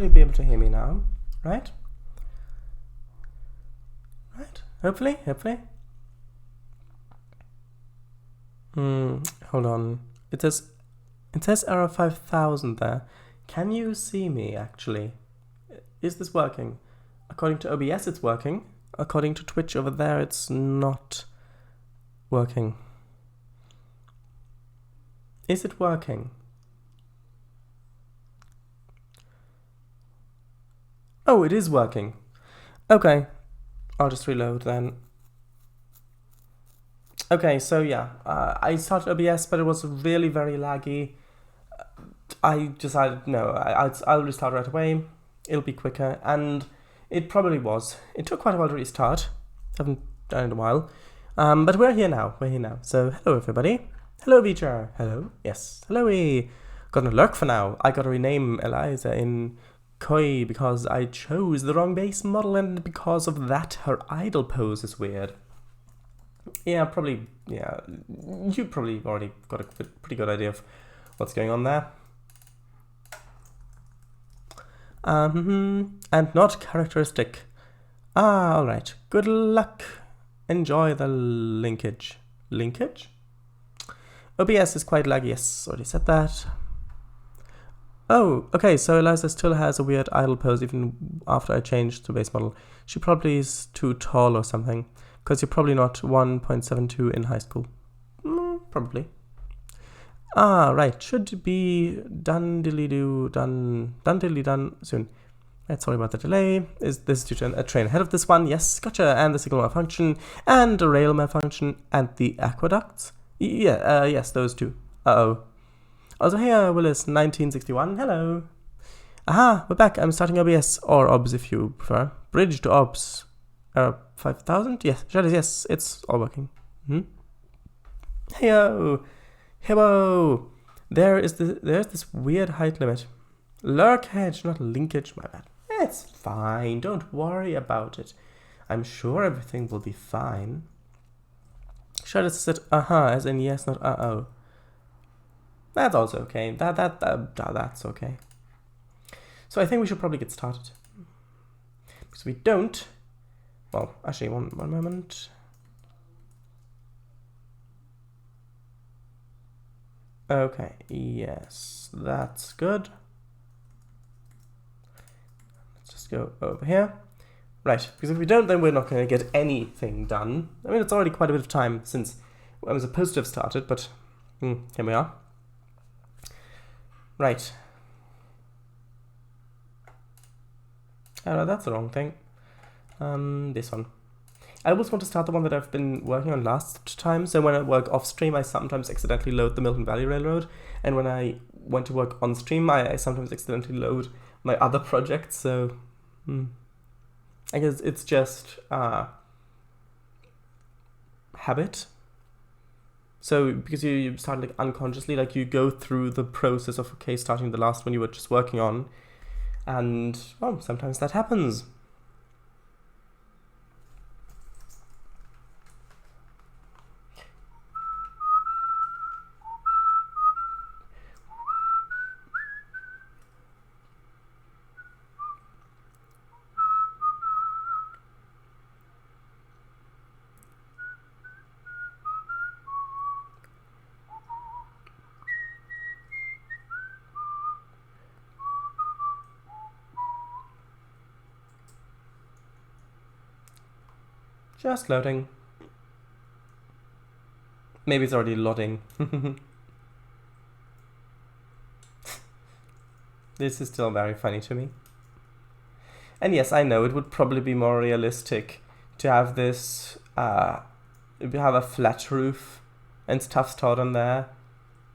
probably be able to hear me now, right? Right? Hopefully. Hold on. It says error 5000 there. Can you see me actually? Is this working? According to OBS, it's working. According to Twitch over there, it's not working. Is it working? Oh, it is working. Okay, I'll just reload then. Okay, so yeah, I started OBS, but it was really very laggy. I decided, no, I'll restart right away. It'll be quicker, and it probably was. It took quite a while to restart. Haven't done it in a while. But we're here now. So, hello everybody. Hello Beecher. Hello. Yes. Hello. Gonna lurk for now. I gotta rename Eliza in Koi because I chose the wrong base model, and because of that, her idle pose is weird. Yeah, probably. Yeah, you probably already got a pretty good idea of what's going on there. And not characteristic. Alright. Good luck. Enjoy the linkage. Linkage? OBS is quite laggy. Yes, already said that. Oh, okay, so Eliza still has a weird idle pose even after I changed the base model. She probably is too tall or something, because you're probably not 1.72 in high school. Probably. Right, should be done soon. Right, sorry about the delay. Is this due to a train ahead of this one? Yes, gotcha. And the signal malfunction, and the rail malfunction, and the aqueducts? Yeah, yes, those two. Uh-oh. Also, hey, Willis, 1961, hello. Aha, we're back. I'm starting OBS, or OBS if you prefer. Bridge to OBS. 5000? Yes, yes, it's all working. Heyo! Hello! There's this weird height limit. Lurkage, not linkage, my bad. It's fine, don't worry about it. I'm sure everything will be fine. Should have said as in yes, not uh-oh. That's also okay. That's okay. So I think we should probably get started. Because we don't... Well, actually, one moment. Okay, yes, that's good. Let's just go over here. Right, because if we don't, then we're not going to get anything done. I mean, it's already quite a bit of time since I was supposed to have started, but here we are. Right. Oh, no, that's the wrong thing. This one. I always want to start the one that I've been working on last time, so when I work off stream, I sometimes accidentally load the Milton Valley Railroad, and when I want to work on stream, I sometimes accidentally load my other projects, so I guess it's just habit. So because you start like unconsciously, like you go through the process of starting the last one you were just working on, and well, sometimes that happens. Just loading. Maybe it's already loading. This is still very funny to me. And yes, I know it would probably be more realistic to have this, have a flat roof and stuff stored on there.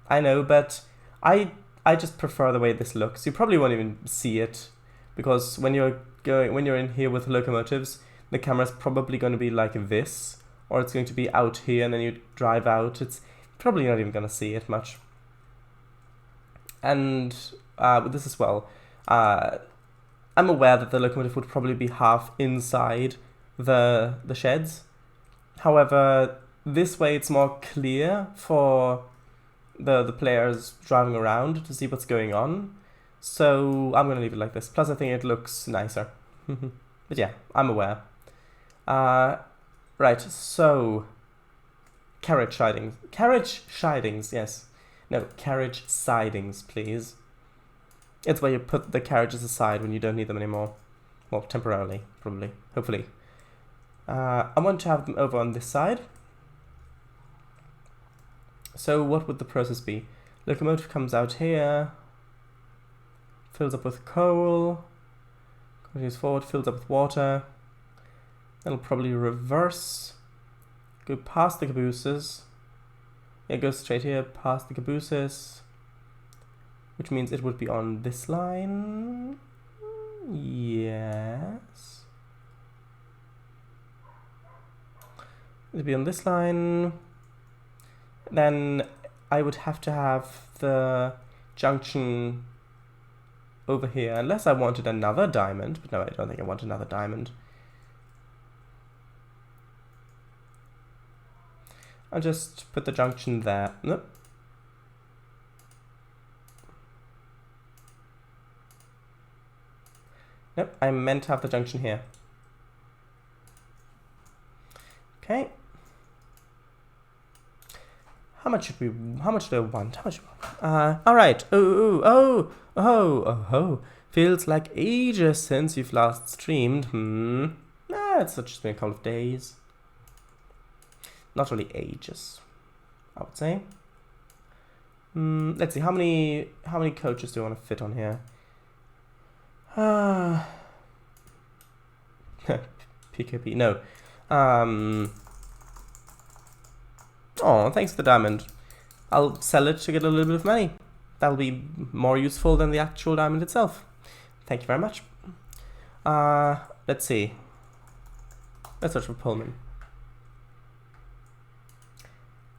I know, but I just prefer the way this looks. You probably won't even see it, because when you're in here with locomotives, the camera's probably going to be like this, or it's going to be out here and then you drive out. It's probably not even going to see it much. And with this as well, I'm aware that the locomotive would probably be half inside the sheds. However, this way it's more clear for the players driving around to see what's going on. So I'm going to leave it like this. Plus I think it looks nicer. But yeah, I'm aware. Right, so carriage sidings. Carriage sidings, yes. No, carriage sidings, please. It's where you put the carriages aside when you don't need them anymore. Well, temporarily, probably. Hopefully. I want to have them over on this side. So what would the process be? Locomotive comes out here. Fills up with coal. Continues forward, fills up with water. It'll probably reverse. Go past the cabooses. It goes straight here, past the cabooses. Which means it would be on this line. Yes. It would be on this line. Then I would have to have the junction over here, unless I wanted another diamond. But no, I don't think I want another diamond. I'll just put the junction there. Nope. Nope, I meant to have the junction here. Okay. How much do I want? Alright. Oh. Feels like ages since you've last streamed. It's just been a couple of days. Not really ages, I would say. Let's see, how many coaches do I want to fit on here? PKP, no. Oh, thanks for the diamond. I'll sell it to get a little bit of money. That'll be more useful than the actual diamond itself. Thank you very much. Let's see. Let's search for Pullman.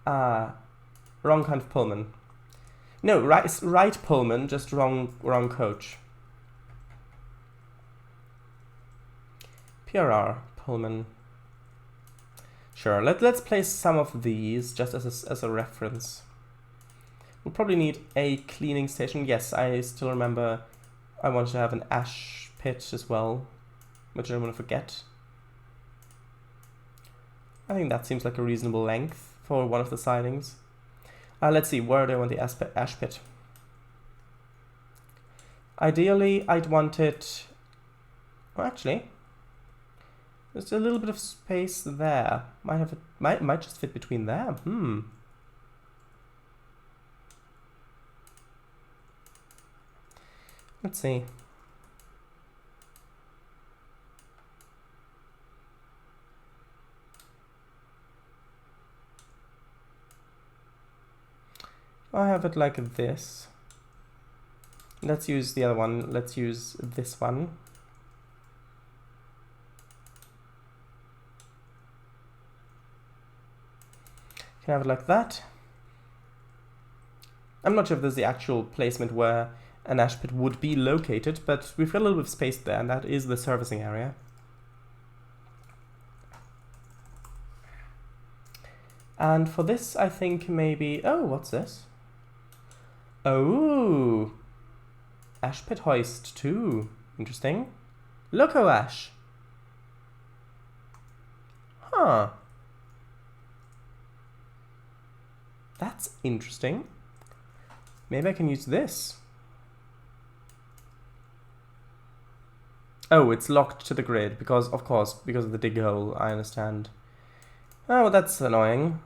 Wrong kind of Pullman. No, right Pullman, just wrong coach. PRR Pullman. Sure, let's place some of these just as a reference. We'll probably need a cleaning station. Yes, I still remember I wanted to have an ash pit as well, which I don't want to forget. I think that seems like a reasonable length for one of the sidings. Let's see, where do I want the ash pit? Ideally, I'd want it... Well, actually, there's a little bit of space there. Might just fit between there. Let's see. I have it like this. Let's use the other one. Let's use this one. Can have it like that. I'm not sure if there's the actual placement where an ash pit would be located, but we've got a little bit of space there, and that is the servicing area. And for this, I think maybe... Oh, what's this? Oh! Ash pit hoist too. Interesting. Loco ash. Huh. That's interesting. Maybe I can use this. Oh, it's locked to the grid because, of course, because of the dig hole, I understand. Oh, well, that's annoying.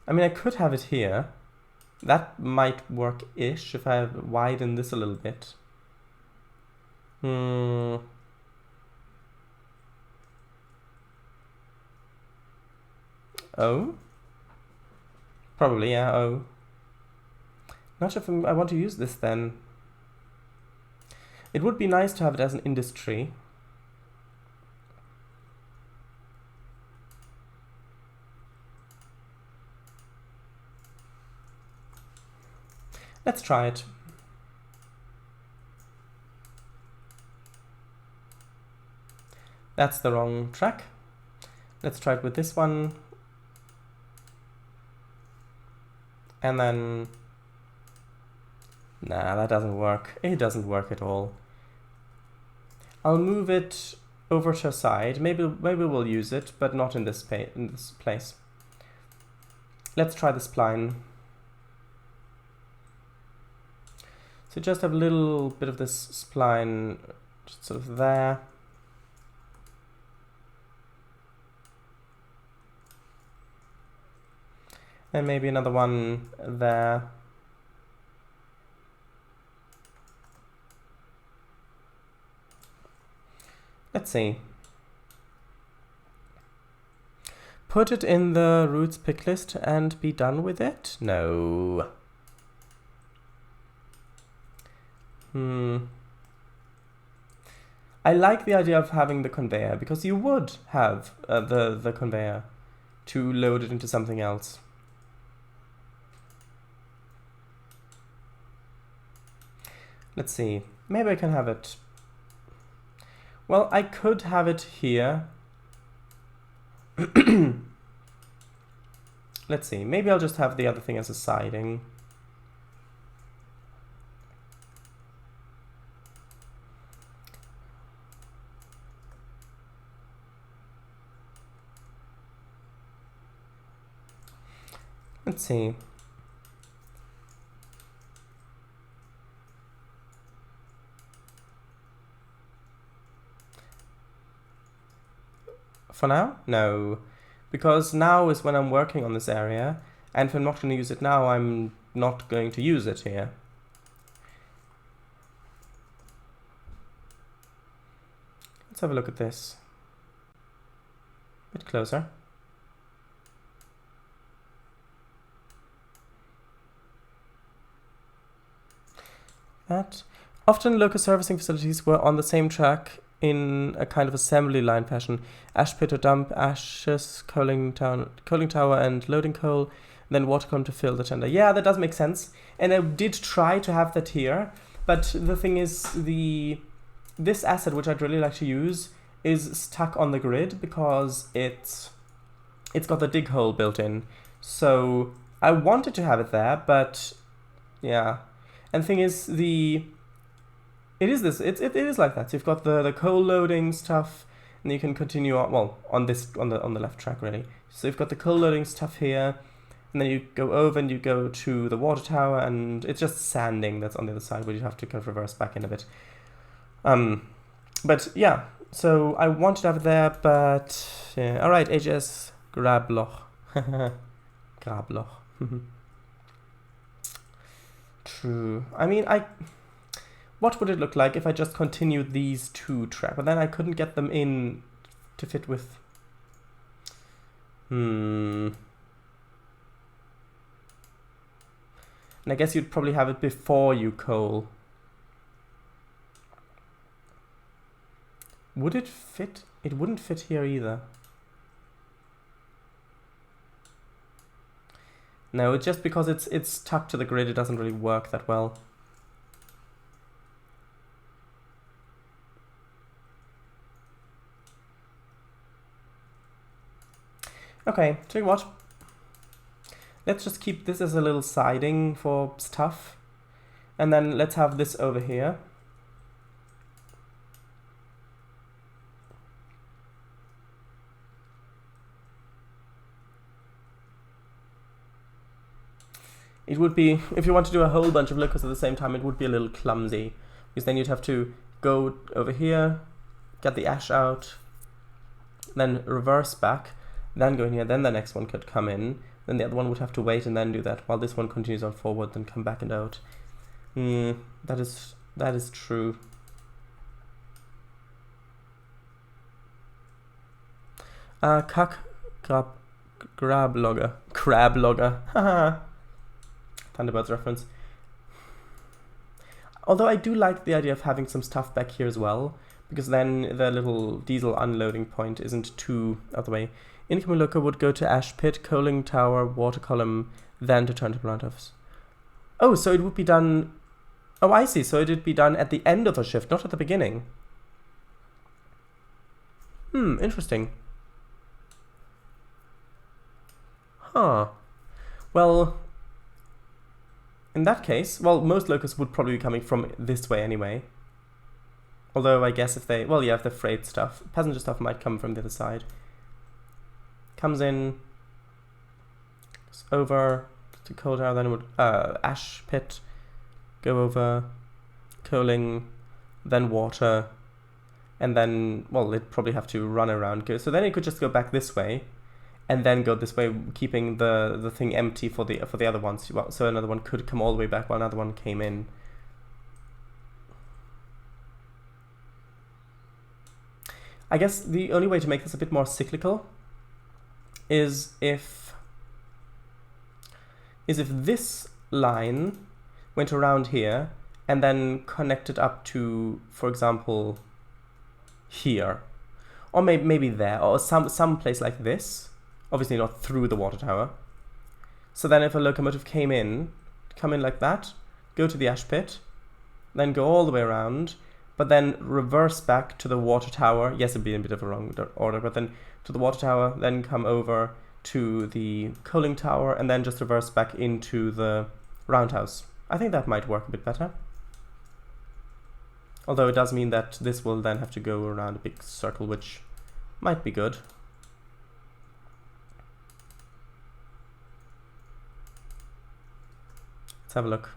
I mean, I could have it here. That might work-ish if I widen this a little bit. Oh? Probably, yeah, oh. Not sure if I want to use this then. It would be nice to have it as an industry. Let's try it. That's the wrong track. Let's try it with this one. And then... Nah, that doesn't work. It doesn't work at all. I'll move it over to a side. Maybe we'll use it, but not in this place. Let's try the spline. So just have a little bit of this spline just sort of there. And maybe another one there. Let's see. Put it in the roots pick list and be done with it? No. I like the idea of having the conveyor, because you would have the conveyor to load it into something else. Let's see. Maybe I can have it... Well, I could have it here. Let's see. Maybe I'll just have the other thing as a siding. Let's see. For now? No. Because now is when I'm working on this area, and if I'm not going to use it now, I'm not going to use it here. Let's have a look at this. A bit closer. That. Often local servicing facilities were on the same track in a kind of assembly line fashion. Ash pit to dump ashes, coaling tower and loading coal, then water column to fill the tender. Yeah, that does make sense. And I did try to have that here, but the thing is, this asset, which I'd really like to use, is stuck on the grid because it's got the dig hole built in. So I wanted to have it there, but yeah. And the thing is, it is like that. So you've got the coal loading stuff, and you can continue on, well, on the left track really. So you've got the coal loading stuff here, and then you go over and you go to the water tower, and it's just sanding that's on the other side, where you have to kind of reverse back in a bit. But yeah, so I wanted to have it there, but yeah. All right, HS Grabloch. Grabloch. True. I mean, what would it look like if I just continued these two tracks? But then I couldn't get them in to fit with... And I guess you'd probably have it before you coal. Would it fit? It wouldn't fit here either. No, just because it's stuck to the grid, it doesn't really work that well. Okay, tell you what. Let's just keep this as a little siding for stuff. And then let's have this over here. It would be, if you want to do a whole bunch of locals at the same time, it would be a little clumsy. Because then you'd have to go over here, get the ash out, then reverse back, then go in here, then the next one could come in, then the other one would have to wait and then do that, while this one continues on forward, then come back and out. That is true. Crab logger. Haha. Thunderbirds reference. Although I do like the idea of having some stuff back here as well, because then the little diesel unloading point isn't too out of the way. Incoming local would go to ash pit, coaling tower, water column, then to turn to plant office. Oh, so it would be done... Oh, I see. So it would be done at the end of the shift, not at the beginning. Interesting. Huh. Well, in that case, well, most locals would probably be coming from this way anyway. Although I guess if they... Well, yeah, if the freight stuff... Passenger stuff might come from the other side. Comes in... over to coal tower, then it would... ash pit... go over... coaling... then water... and then... well, it'd probably have to run around. So then it could just go back this way... and then go this way, keeping the thing empty for the other ones. Well, so another one could come all the way back while another one came in. I guess the only way to make this a bit more cyclical is if this line went around here and then connected up to, for example, here, or maybe there, or some place like this. Obviously not through the water tower. So then if a locomotive come in like that, go to the ash pit, then go all the way around, but then reverse back to the water tower. Yes, it'd be a bit of a wrong order, but then to the water tower, then come over to the coaling tower, and then just reverse back into the roundhouse. I think that might work a bit better. Although it does mean that this will then have to go around a big circle, which might be good. Let's have a look.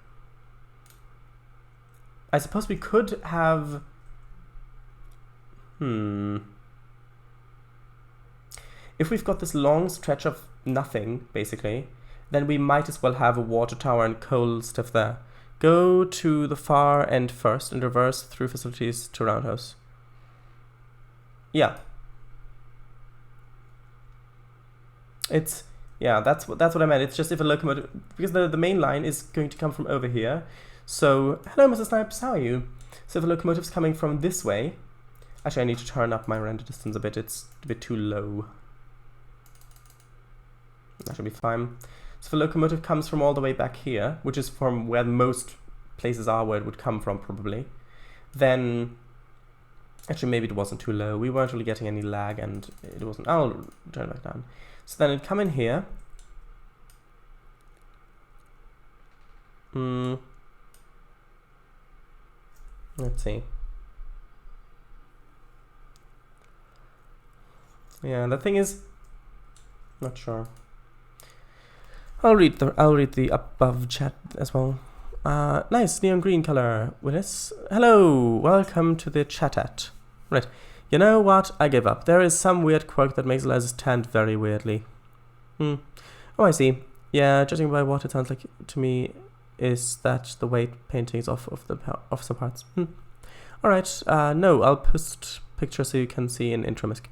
I suppose we could have... If we've got this long stretch of nothing, basically, then we might as well have a water tower and coal stuff there. Go to the far end first and reverse through facilities to roundhouse. Yeah. It's... yeah, that's what I meant. It's just if a locomotive... because the main line is going to come from over here. So, hello Mr. Snipes, how are you? So if a locomotive's coming from this way... actually, I need to turn up my render distance a bit. It's a bit too low. That should be fine. So if a locomotive comes from all the way back here, which is from where most places are where it would come from, probably, then... actually, maybe it wasn't too low. We weren't really getting any lag, and it wasn't... I'll turn it back down. So then it'd come in here. Let's see. Yeah, the thing is... not sure. I'll read the above chat as well. Nice neon green color, Willis. Hello, welcome to the chat. Right. You know what? I give up. There is some weird quirk that makes Eliza's stand very weirdly. Oh, I see. Yeah, judging by what it sounds like to me is that the weight painting is off some parts. Alright, no, I'll post pictures so you can see in Intromisk.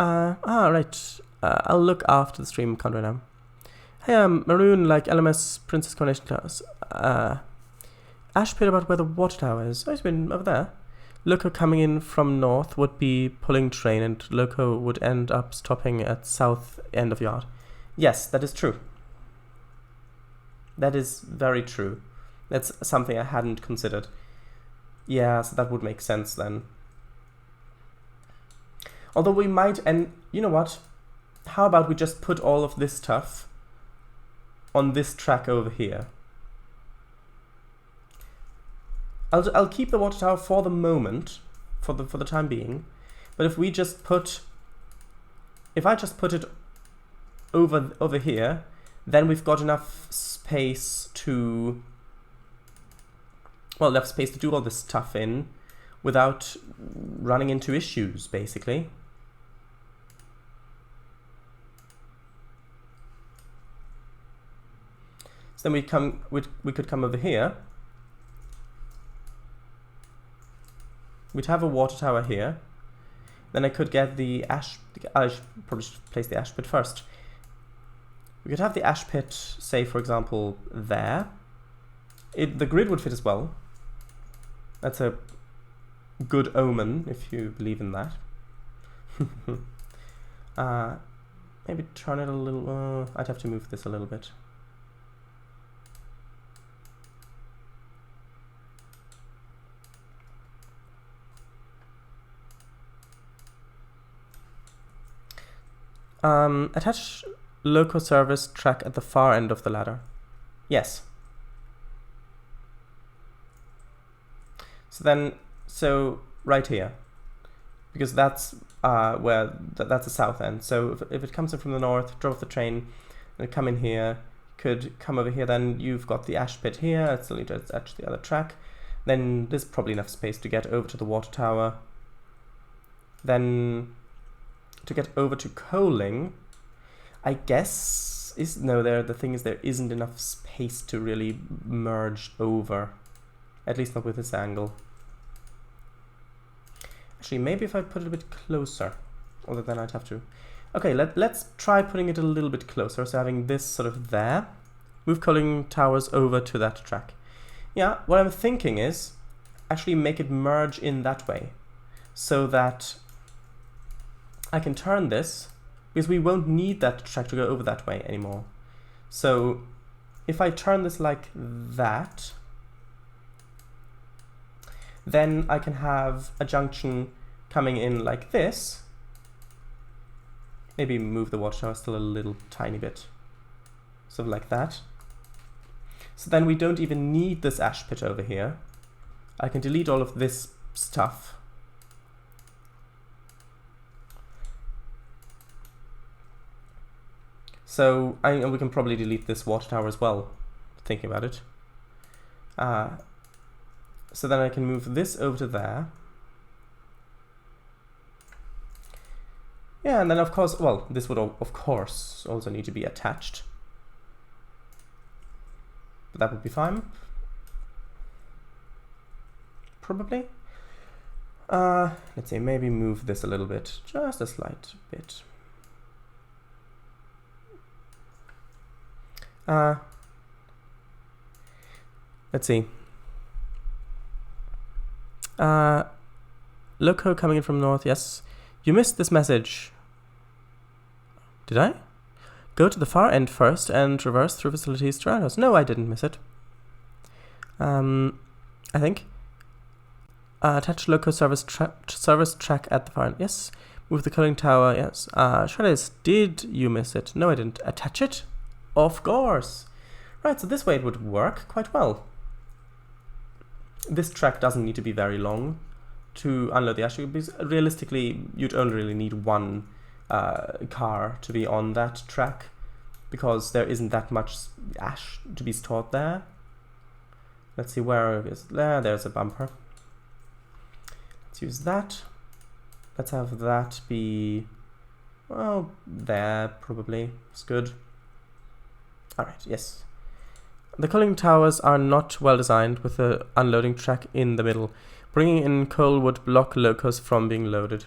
Right. I'll look after the stream count right now. Hey, I'm maroon like LMS Princess Coronation class. Ash pit about where the water tower is. Oh, it's been over there. Loco coming in from north would be pulling train, and Loco would end up stopping at south end of yard. Yes, that is true. That is very true. That's something I hadn't considered. Yeah, so that would make sense then. Although we might, and you know what? How about we just put all of this stuff on this track over here? I'll keep the water tower for the moment, for the time being. But if we just put, if I just put it over here, then we've got enough space to, well, enough space to do all this stuff in without running into issues, basically. So then we could come over here. We'd have a water tower here. Then I could get the ash... I should probably place the ash pit first. We could have the ash pit, say, for example, there. The grid would fit as well. That's a good omen, if you believe in that. Maybe turn it a little... I'd have to move this a little bit. Attach local service track at the far end of the ladder. Yes. So right here, because that's where that's the south end. So if it comes in from the north, drove the train, and come in here, could come over here. Then you've got the ash pit here. I still need to attach the other track. Then there's probably enough space to get over to the water tower. Then to get over to coaling, I guess the thing is there isn't enough space to really merge over, at least not with this angle. Actually, maybe if I put it a bit closer, although then I'd have to. Okay, let's try putting it a little bit closer, so having this sort of there. Move coaling towers over to that track. Yeah, what I'm thinking is actually make it merge in that way, so that I can turn this, because we won't need that track to go over that way anymore. So if I turn this like that, then I can have a junction coming in like this. Maybe move the water tower still a little tiny bit, sort of like that. So then we don't even need this ash pit over here. I can delete all of this stuff. So we can probably delete this water tower as well, thinking about it. So then I can move this over to there. Yeah, and then of course, well, this would of course also need to be attached. But that would be fine. Probably. Let's see, maybe move this a little bit, just a slight bit. Let's see. Loco coming in from north, yes. You missed this message. Did I? Go to the far end first and reverse through facilities to our house. No, I didn't miss it. I think. Attach loco service track at the far end. Yes. Move the cooling tower. Yes. Shreddies, did you miss it? No, I didn't. Attach it? Of course. Right, so this way it would work quite well. This track doesn't need to be very long to unload the ash, because realistically you'd only really need one car to be on that track, because there isn't that much ash to be stored there. Let's see, where is there? There's a bumper. Let's use that. Let's have that be, well, there probably. It's good. Alright, yes. The cooling towers are not well designed with the unloading track in the middle. Bringing in coal would block locos from being loaded.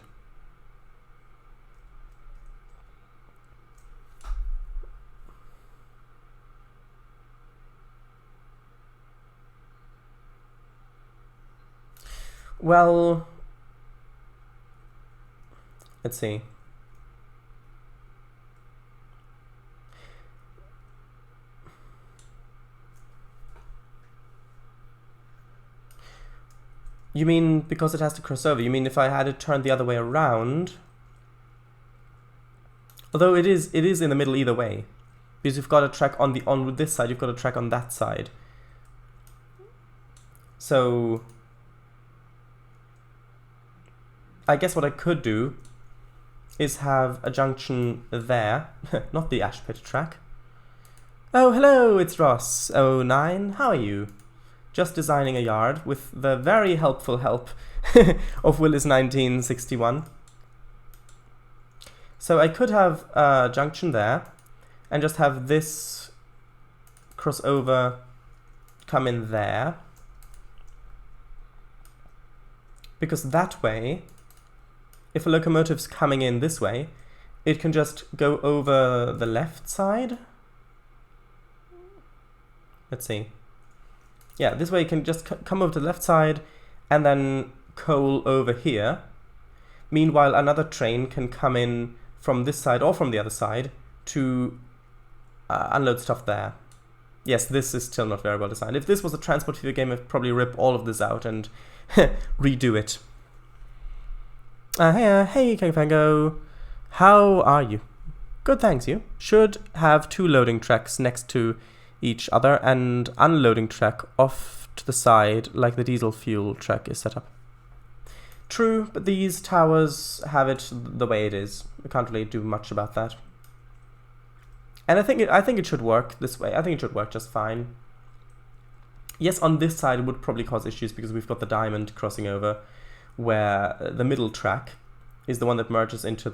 Well, let's see. You mean because it has to cross over? You mean if I had it turned the other way around? Although it is in the middle either way, because you've got a track on this side, you've got a track on that side. So I guess what I could do is have a junction there, not the ash pit track. Oh, hello, it's Ross09. How are you? Just designing a yard with the very helpful help of Willis1961. So I could have a junction there and just have this crossover come in there, because that way, if a locomotive's coming in this way, it can just go over the left side. Let's see. Yeah, this way you can just come over to the left side and then coal over here. Meanwhile, another train can come in from this side or from the other side to unload stuff there. Yes, this is still not very well designed. If this was a transport fever game, I'd probably rip all of this out and redo it. Hey, Kangfango. How are you? Good, thanks you. Should have 2 loading tracks next to each other and unloading track off to the side like the diesel fuel track is set up. True, but these towers have it the way it is. We can't really do much about that. And I think it should work this way. I think it should work just fine. Yes, on this side it would probably cause issues because we've got the diamond crossing over, where the middle track is the one that merges into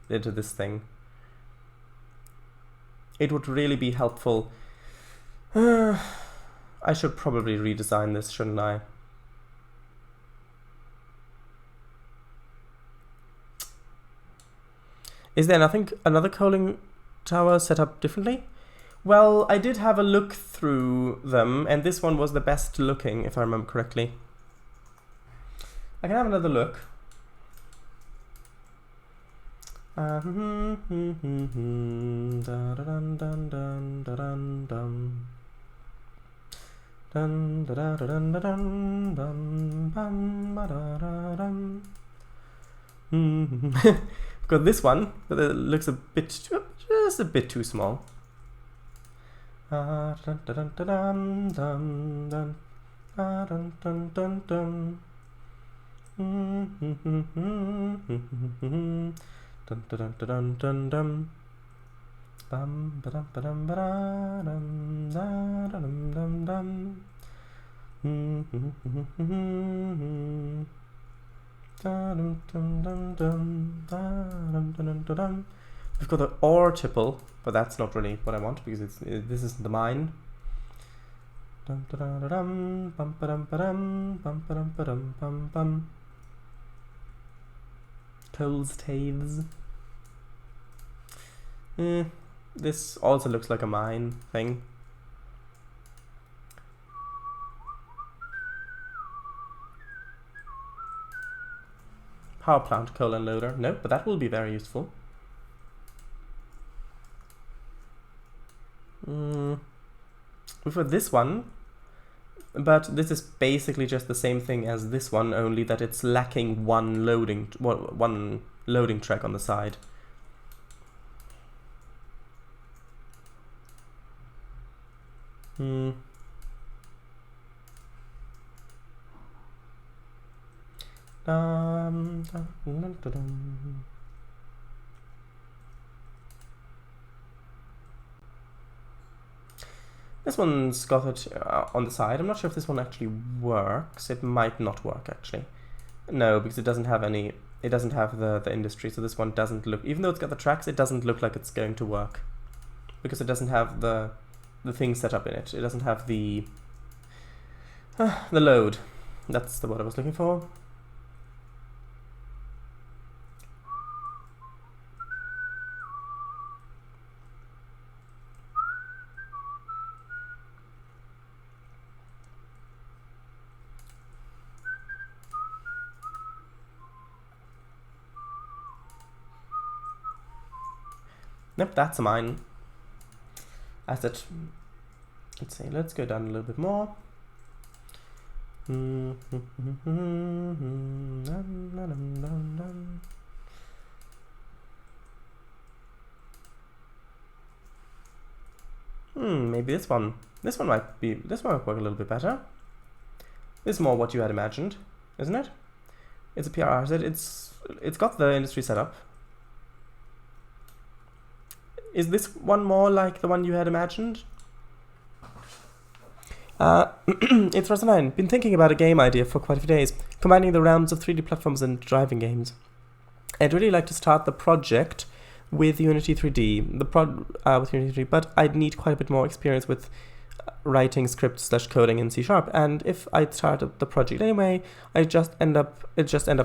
this thing. It would really be helpful. I should probably redesign this, shouldn't I? Is there another coaling tower set up differently? Well, I did have a look through them, and this one was the best looking, if I remember correctly. I can have another look. Got this one, but it looks just a bit too small. We've got the ore tipple, but that's not really what I want because this isn't the mine. Coal's taves. This also looks like a mine thing. Power plant coal unloader. No, but that will be very useful. We've got this one, but this is basically just the same thing as this one, only that it's lacking one loading track on the side. This one's got it on the side. I'm not sure if this one actually works. It might not work actually. No, because it doesn't have any. It doesn't have the industry, so this one doesn't look. Even though it's got the tracks, it doesn't look like it's going to work because it doesn't have the thing set up in it. It doesn't have the load. That's the word I was looking for. Nope, that's mine. As it, let's see, let's go down a little bit more. Maybe this one. This one might work a little bit better. This is more what you had imagined, isn't it? It's a PRR set. It's got the industry set up. Is this one more like the one you had imagined? It's Rosaline. Been thinking about a game idea for quite a few days, combining the realms of 3D platforms and driving games. I'd really like to start the project with Unity 3D, with Unity 3D, but I'd need quite a bit more experience with writing scripts / coding in C#. And if I'd start the project anyway, it'd just end up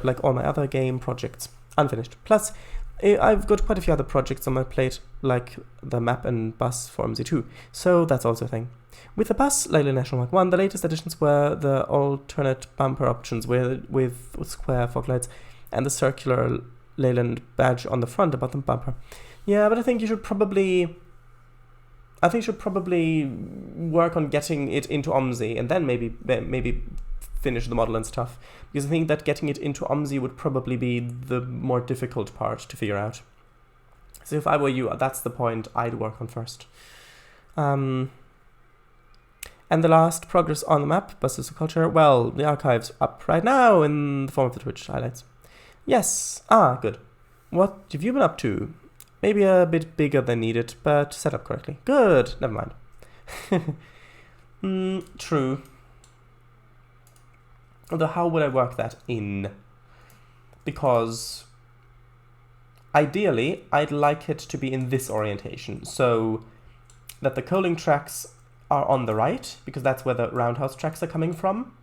like all my other game projects, unfinished. Plus, I've got quite a few other projects on my plate, like the map and bus for MZ2, so that's also a thing. With the bus, Leyland National Mark 1, the latest additions were the alternate bumper options with square fog lights and the circular Leyland badge on the front above the bumper. Yeah, but I think you should probably work on getting it into OMSI and then maybe finish the model and stuff, because I think that getting it into OMSI would probably be the more difficult part to figure out. So if I were you, that's the point I'd work on first. And the last progress on the map, buses of culture. Well, the archive's up right now in the form of the Twitch highlights. Yes. Ah, good. What have you been up to? Maybe a bit bigger than needed, but set up correctly. Good. Never mind. True. Although, how would I work that in? Because ideally, I'd like it to be in this orientation, so that the coaling tracks are on the right, because that's where the roundhouse tracks are coming from.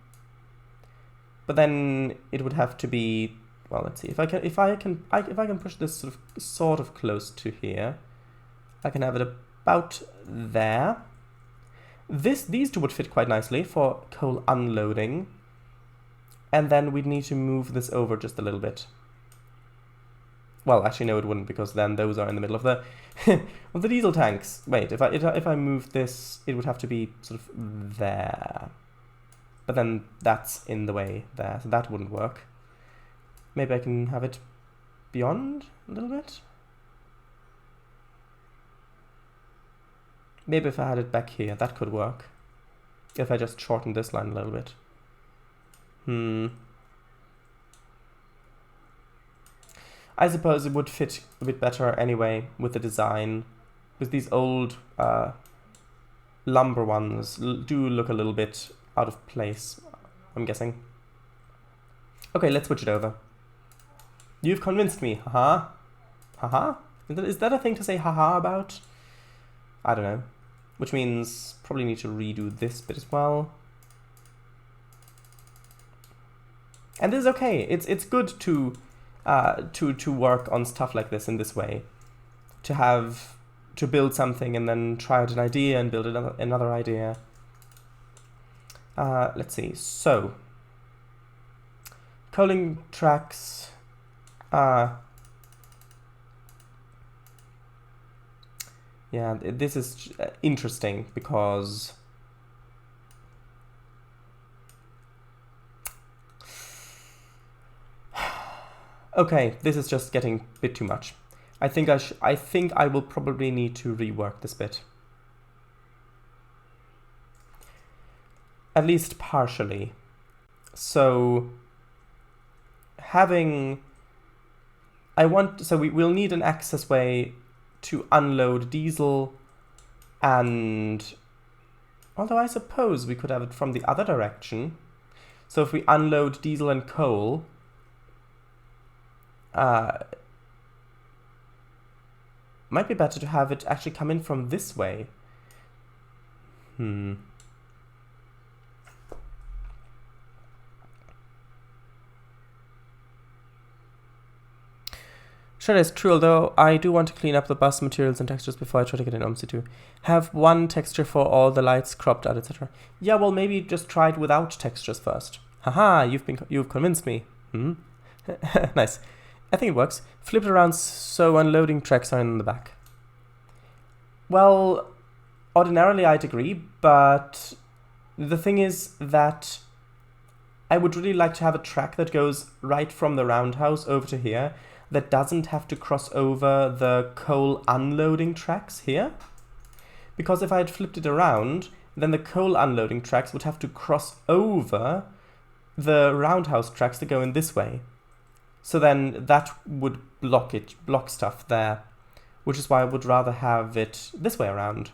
But then it would have to be, well, let's see, if I can push this sort of close to here, I can have it about there. These two would fit quite nicely for coal unloading, and then we'd need to move this over just a little bit. Well, actually, no, it wouldn't, because then those are in the middle of the of the diesel tanks. Wait, if I move this, it would have to be sort of there. But then that's in the way there, so that wouldn't work. Maybe I can have it beyond a little bit. Maybe if I had it back here, that could work. If I just shortened this line a little bit. I suppose it would fit a bit better anyway with the design, because these old lumber ones do look a little bit out of place, I'm guessing. Okay, let's switch it over. You've convinced me, haha. Haha? Is that a thing to say haha about? I don't know. Which means probably need to redo this bit as well. And this is okay. It's good to work on stuff like this in this way, to build something and then try out an idea and build another idea. Let's see. So, coaling tracks. Yeah, this is interesting because okay, this is just getting a bit too much. I think I will probably need to rework this bit. At least partially. So we'll need an access way to unload diesel, and although I suppose we could have it from the other direction. So if we unload diesel and coal, might be better to have it actually come in from this way. Sure, it's true, although I do want to clean up the bus materials and textures before I try to get an OMSI too. Have one texture for all the lights cropped out, etc. Yeah, well, maybe just try it without textures first. Haha, you've convinced me. Nice. I think it works. Flip it around so unloading tracks are in the back. Well, ordinarily I'd agree, but the thing is that I would really like to have a track that goes right from the roundhouse over to here, that doesn't have to cross over the coal unloading tracks here. Because if I had flipped it around, then the coal unloading tracks would have to cross over the roundhouse tracks that go in this way. So then that would block stuff there, which is why I would rather have it this way around.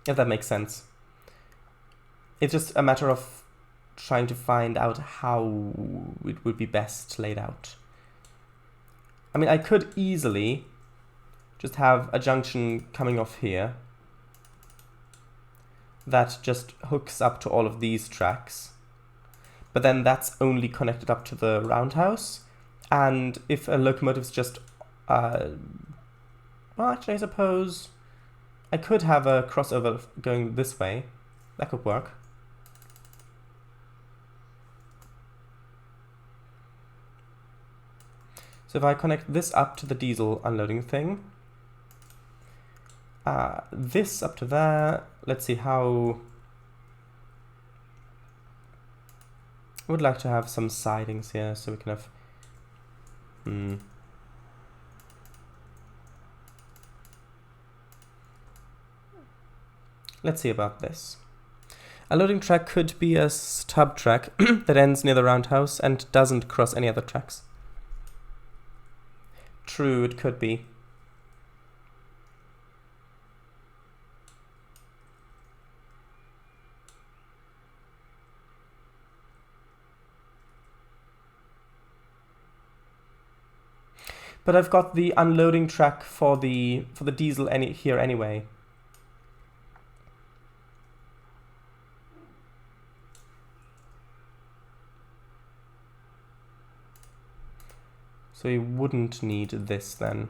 If that makes sense. It's just a matter of trying to find out how it would be best laid out. I mean, I could easily just have a junction coming off here that just hooks up to all of these tracks, but then that's only connected up to the roundhouse, and if a locomotive's just well, actually I suppose I could have a crossover going this way. That could work. So if I connect this up to the diesel unloading thing, this up to there, let's see how... I would like to have some sidings here so we can have... Let's see about this. A loading track could be a stub track that ends near the roundhouse and doesn't cross any other tracks. True, it could be. But I've got the unloading track for the diesel here anyway. So you wouldn't need this then.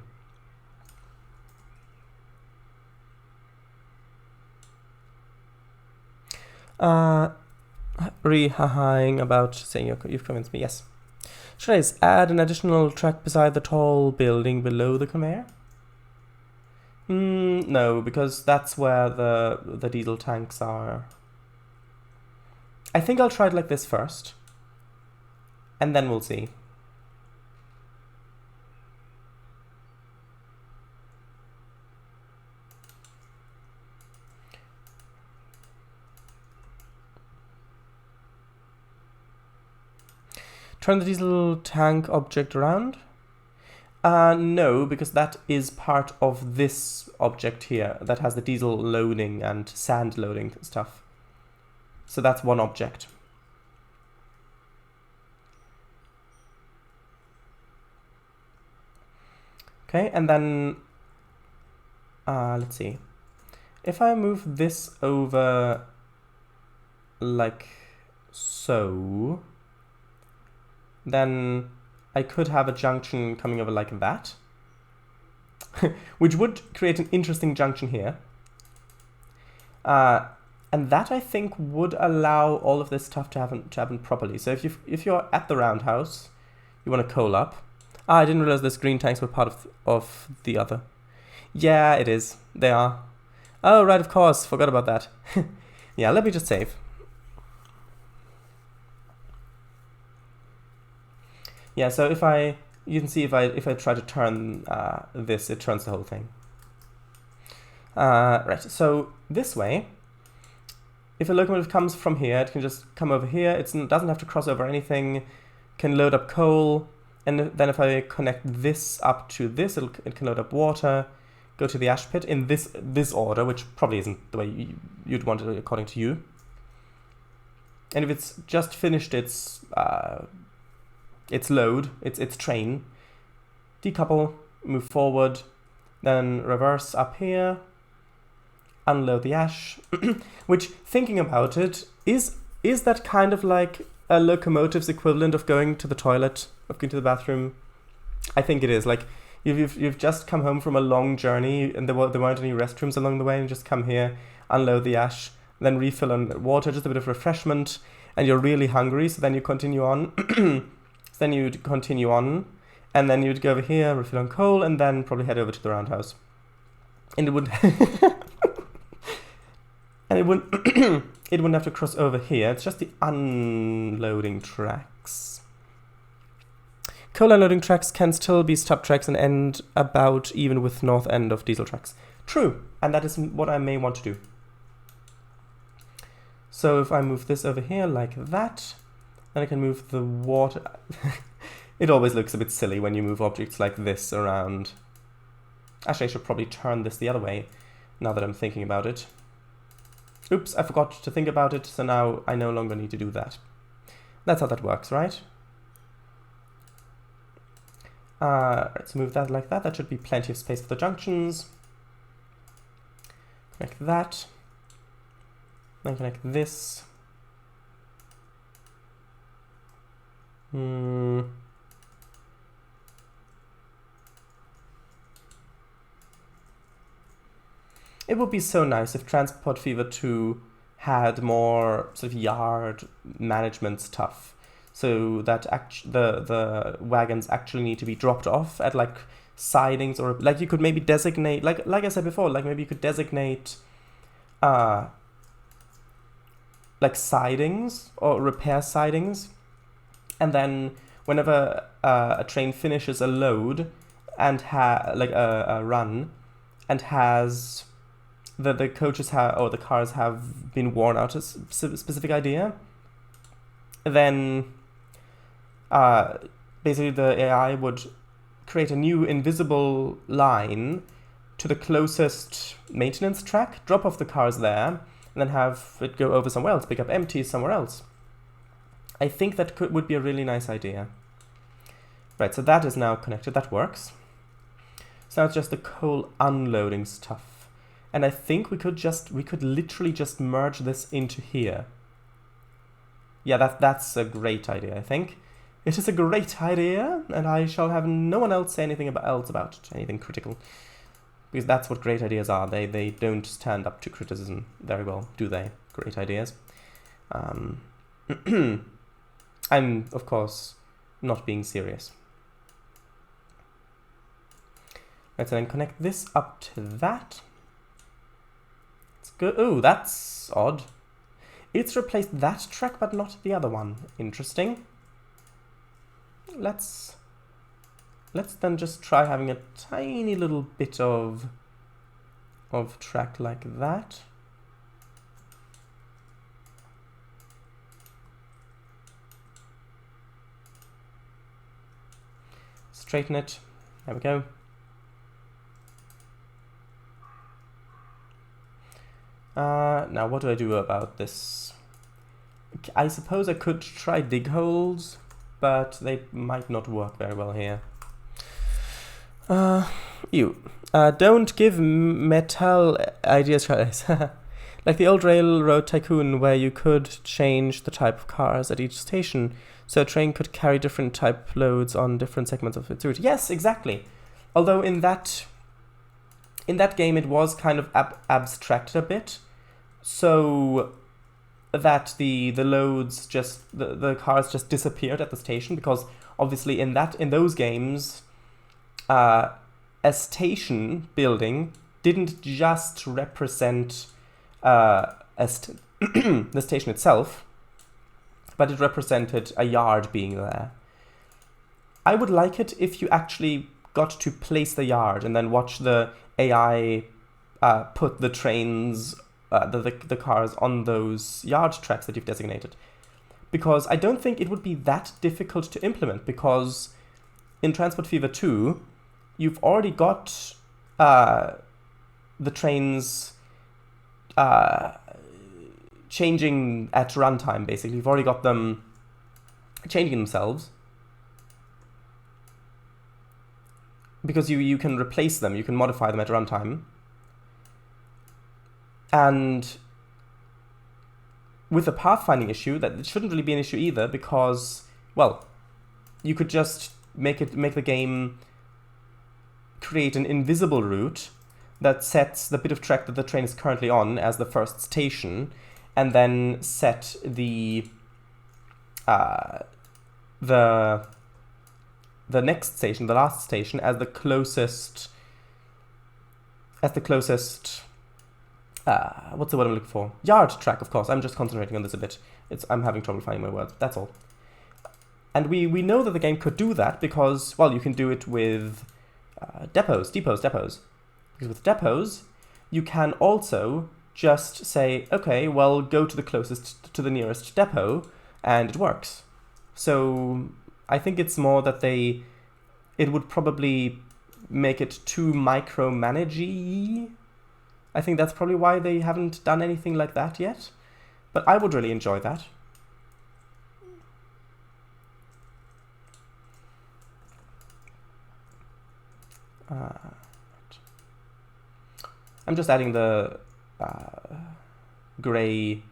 Re-ha-haing about saying you've convinced me, yes. Should I add an additional track beside the tall building below the conveyor? No, because that's where the diesel tanks are. I think I'll try it like this first, and then we'll see. Turn the diesel tank object around? No, because that is part of this object here that has the diesel loading and sand loading stuff. So that's one object. Okay, and then let's see. If I move this over like so, then I could have a junction coming over like that, which would create an interesting junction here. And that, I think, would allow all of this stuff to happen properly. So if you're at the roundhouse, you want to coal up. I didn't realize those green tanks were part of the other. Yeah, it is. They are. Oh, right, of course. Forgot about that. Yeah, let me just save. Yeah, so you can see if I try to turn this, it turns the whole thing. Right, so this way, if a locomotive comes from here, it can just come over here. It doesn't have to cross over anything. Can load up coal, and then if I connect this up to this, it can load up water, go to the ash pit in this order, which probably isn't the way you'd want it according to you. And if it's just finished its load, its train, decouple, move forward, then reverse up here, unload the ash, which, thinking about it, is that kind of like a locomotive's equivalent of going to the toilet, of going to the bathroom? I think it is. Like, you've just come home from a long journey and there weren't any restrooms along the way, and you just come here, unload the ash, then refill on water, just a bit of refreshment, and you're really hungry, so then you continue on. So then you'd continue on, and then you'd go over here, refill on coal, and then probably head over to the roundhouse. And it would and it wouldn't have to cross over here. It's just the unloading tracks. Coal unloading tracks can still be stub tracks and end about even with north end of diesel tracks. True, and that is what I may want to do. So if I move this over here like that, then I can move the water. It always looks a bit silly when you move objects like this around. Actually, I should probably turn this the other way, now that I'm thinking about it. Oops, I forgot to think about it, so now I no longer need to do that. That's how that works, right? Let's move that like that. That should be plenty of space for the junctions. Connect that. Then connect this. It would be so nice if Transport Fever 2 had more sort of yard management stuff, so that the wagons actually need to be dropped off at like sidings, or like you could maybe designate, like I said before, like maybe you could designate like sidings or repair sidings, and then whenever a train finishes a load and a run and has the coaches have, or the cars have been worn out a specific idea, then basically the AI would create a new invisible line to the closest maintenance track, drop off the cars there, and then have it go over somewhere else, pick up empties somewhere else. I think that would be a really nice idea. Right, so that is now connected, that works. So now it's just the coal unloading stuff. And I think we could literally just merge this into here. Yeah, that's a great idea, I think. It is a great idea, and I shall have no one else say anything else about it, anything critical. Because that's what great ideas are. They don't stand up to criticism very well, do they? Great ideas. I'm, of course, not being serious. Let's then connect this up to that. Let's go. Oh, that's odd. It's replaced that track, but not the other one. Interesting. Let's then just try having a tiny little bit of track like that. Straighten it. There we go. Now what do I do about this? I suppose I could try dig holes, but they might not work very well here. Don't give metal ideas tries. Like the old railroad tycoon where you could change the type of cars at each station, so a train could carry different type loads on different segments of its route. Yes, exactly. Although in that game it was kind of abstracted a bit, so that the loads just the cars just disappeared at the station, because obviously in those games a station building didn't just represent the station itself, but it represented a yard being there. I would like it if you actually got to place the yard and then watch the AI put the trains, the cars on those yard tracks that you've designated. Because I don't think it would be that difficult to implement, because in Transport Fever 2, you've already got the trains changing at runtime, basically. You've already got them changing themselves. Because you can replace them, you can modify them at runtime. And with the pathfinding issue, that it shouldn't really be an issue either, because, well, you could just make the game create an invisible route that sets the bit of track that the train is currently on as the first station, and then set the next station, the last station, as the closest. What's the word I'm looking for? Yard track, of course. I'm just concentrating on this a bit. I'm having trouble finding my words. That's all. And we know that the game could do that because, well, you can do it with depots. Because with depots, you can also just say, okay, well, go to the nearest depot, and it works. So I think it's more that it would probably make it too micromanagey. I think that's probably why they haven't done anything like that yet. But I would really enjoy that. I'm just adding the grey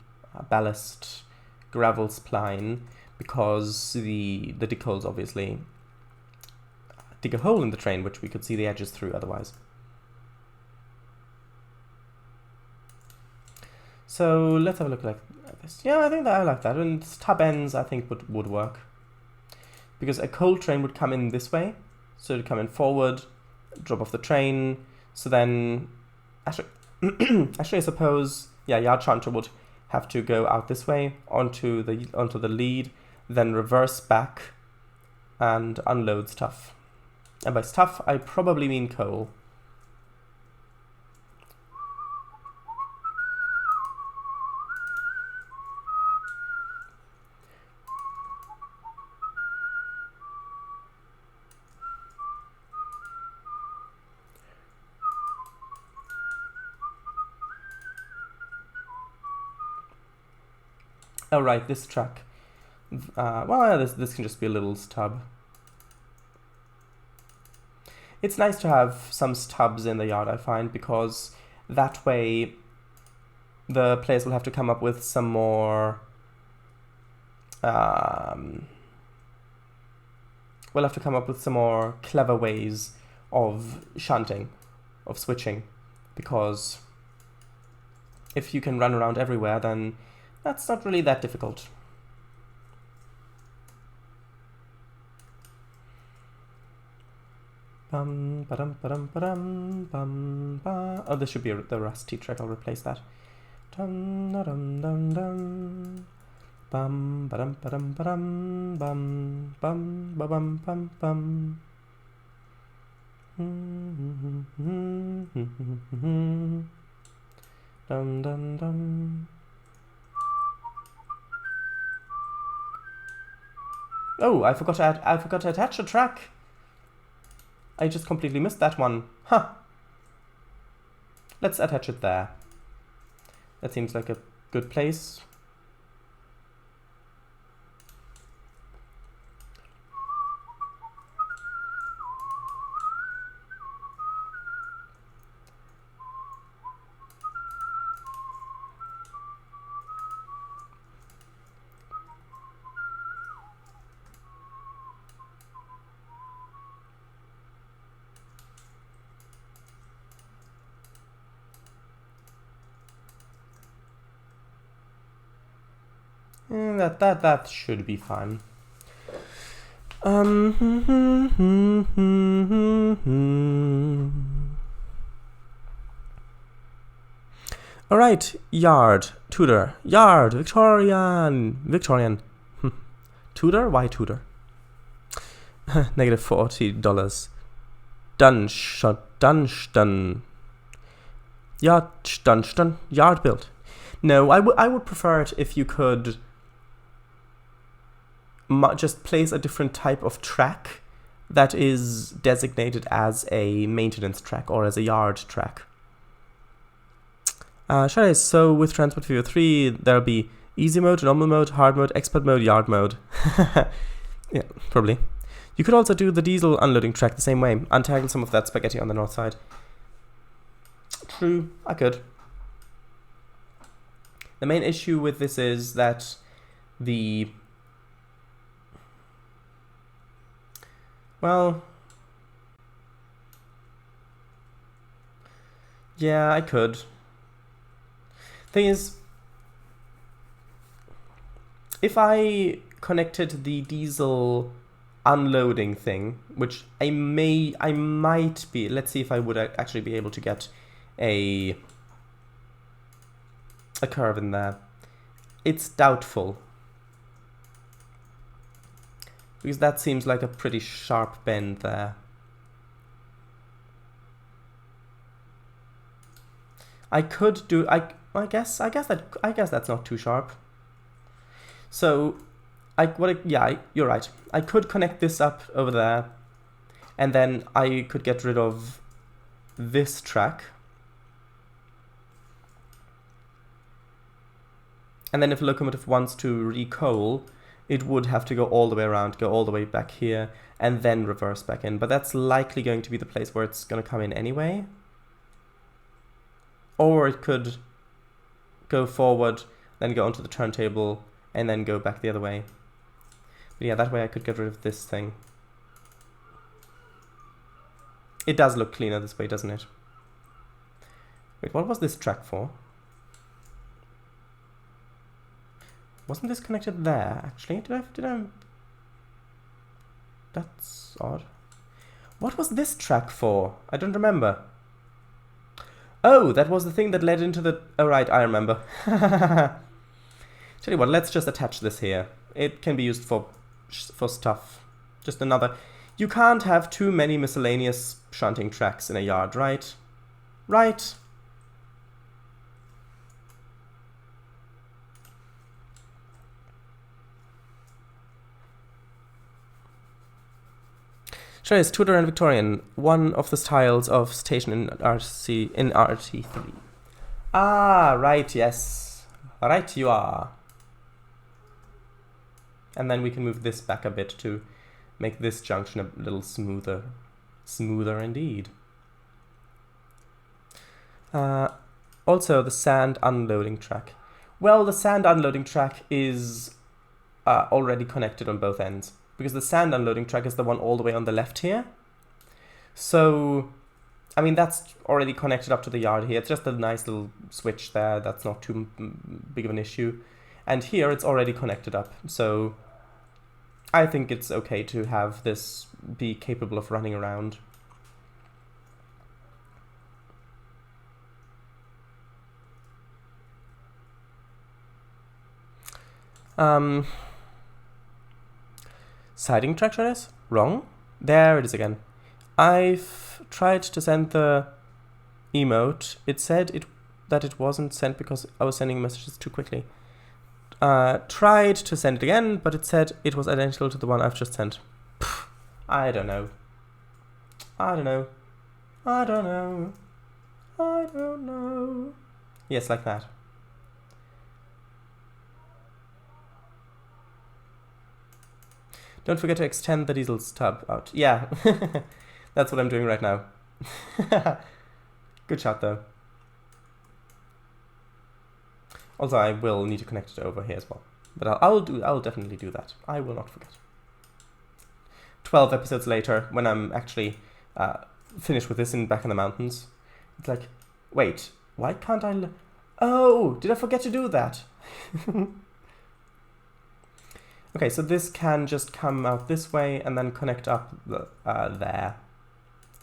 ballast gravel spline because the dig holes obviously dig a hole in the train, which we could see the edges through otherwise. So let's have a look like this. Yeah, I think that I like that. And stub ends I think would work. Because a coal train would come in this way. So it would come in forward, drop off the train. So then actually I suppose, yeah, Yard Chanter would have to go out this way onto the lead, then reverse back and unload stuff. And by stuff I probably mean coal. Oh right, this track. Well, this can just be a little stub. It's nice to have some stubs in the yard, I find, because that way the players will have to come up with some more... we'll have to come up with some more clever ways of shunting, of switching, because if you can run around everywhere, then that's not really that difficult. Oh, this should be the rusty track. I'll replace that. Dum dum dum dum. Bum ba-dum ba-dum ba-dum bum bum ba-bum bum bum. Dum dum dum. Oh, I forgot to attach a track. I just completely missed that one. Huh. Let's attach it there. That seems like a good place. That should be fine. All right, yard, Tudor, yard, Victorian. Tudor? Why Tudor? -$40. Dun. Yard built. No, I would prefer it if you could just place a different type of track that is designated as a maintenance track or as a yard track. So with Transport Viewer 3, there'll be easy mode, normal mode, hard mode, expert mode, yard mode. Yeah, probably. You could also do the diesel unloading track the same way, untangle some of that spaghetti on the north side. True, I could. The main issue with this is that the... Well... Yeah, I could. Thing is, if I connected the diesel unloading thing, which I might be, let's see if I would actually be able to get a curve in there. It's doubtful, because that seems like a pretty sharp bend there. I could do, I guess that's not too sharp. So yeah, you're right. I could connect this up over there, and then I could get rid of this track. And then if a locomotive wants to recoal, it would have to go all the way around, go all the way back here, and then reverse back in. But that's likely going to be the place where it's going to come in anyway. Or it could go forward, then go onto the turntable, and then go back the other way. But yeah, that way I could get rid of this thing. It does look cleaner this way, doesn't it? Wait, what was this track for? Wasn't this connected there, actually? Did I... That's odd. What was this track for? I don't remember. Oh, that was the thing that led into the... Oh, right, I remember. Tell you what, let's just attach this here. It can be used for stuff. Just another... You can't have too many miscellaneous shunting tracks in a yard, right? Right? Trainz, Tudor and Victorian, one of the styles of station in RT3. Ah, right, yes. Right you are. And then we can move this back a bit to make this junction a little smoother. Smoother indeed. Also, the sand unloading track. Well, the sand unloading track is already connected on both ends, because the sand unloading track is the one all the way on the left here. So, I mean, that's already connected up to the yard here. It's just a nice little switch there. That's not too big of an issue. And here it's already connected up. So I think it's okay to have this be capable of running around. Siding track shredders? Wrong. There it is again. I've tried to send the emote. It said that it wasn't sent because I was sending messages too quickly. Tried to send it again, but it said it was identical to the one I've just sent. Pfft, I don't know. I don't know. I don't know. I don't know. Yes, like that. Don't forget to extend the diesel stub out. Yeah, that's what I'm doing right now. Good shot, though. Also, I will need to connect it over here as well. But I'll definitely do that. I will not forget. 12 episodes later, when I'm actually finished with this and back in the mountains, it's like, wait, why can't I... Oh, did I forget to do that? Okay, so this can just come out this way and then connect up there.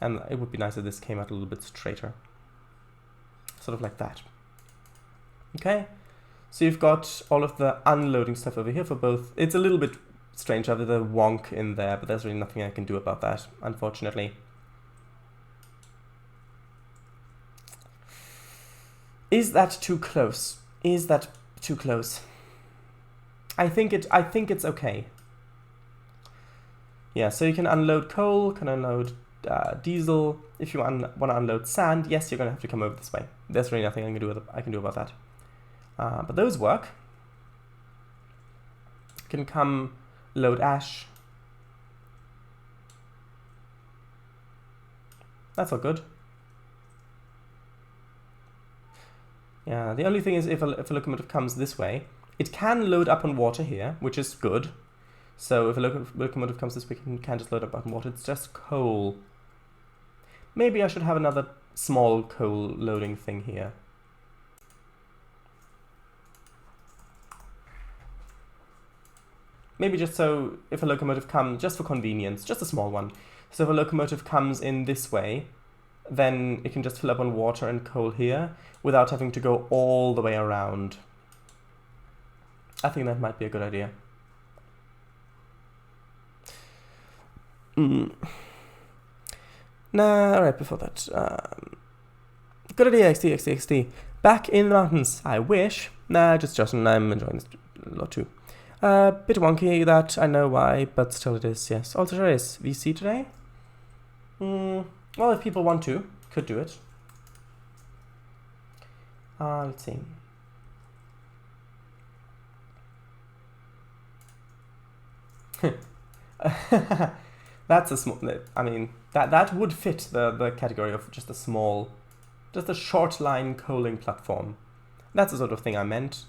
And it would be nice if this came out a little bit straighter. Sort of like that. Okay, so you've got all of the unloading stuff over here for both. It's a little bit strange to have the wonk in there, but there's really nothing I can do about that, unfortunately. Is that too close? Is that too close? I think it's okay. Yeah, so you can unload coal, can unload diesel. If you want to unload sand, yes, you're going to have to come over this way. There's really nothing I can do about that. But those work. You can come load ash. That's all good. Yeah, the only thing is if a locomotive comes this way, it can load up on water here, which is good. So if a locomotive comes this way, it can just load up on water. It's just coal. Maybe I should have another small coal loading thing here. Maybe just so if a locomotive comes, just for convenience, just a small one. So if a locomotive comes in this way, then it can just fill up on water and coal here without having to go all the way around. I think that might be a good idea. Nah, alright, before that. Good idea, XD. Back in the mountains, I wish. Nah, just Justin, I'm enjoying this a lot too. Bit wonky, that I know why, but still it is, yes. Also, there is VC today. Well, if people want to, could do it. Let's see. That's a small. I mean, that would fit the category of just a small, just a short line coaling platform. That's the sort of thing I meant.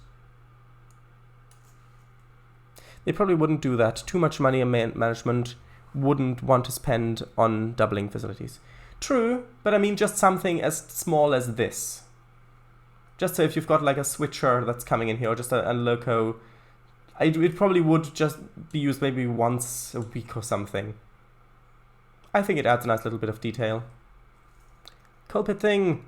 They probably wouldn't do that. Too much money and management wouldn't want to spend on doubling facilities. True, but I mean just something as small as this. Just so if you've got like a switcher that's coming in here, or just a loco, it probably would just be used maybe once a week or something. I think it adds a nice little bit of detail. Coal pit thing!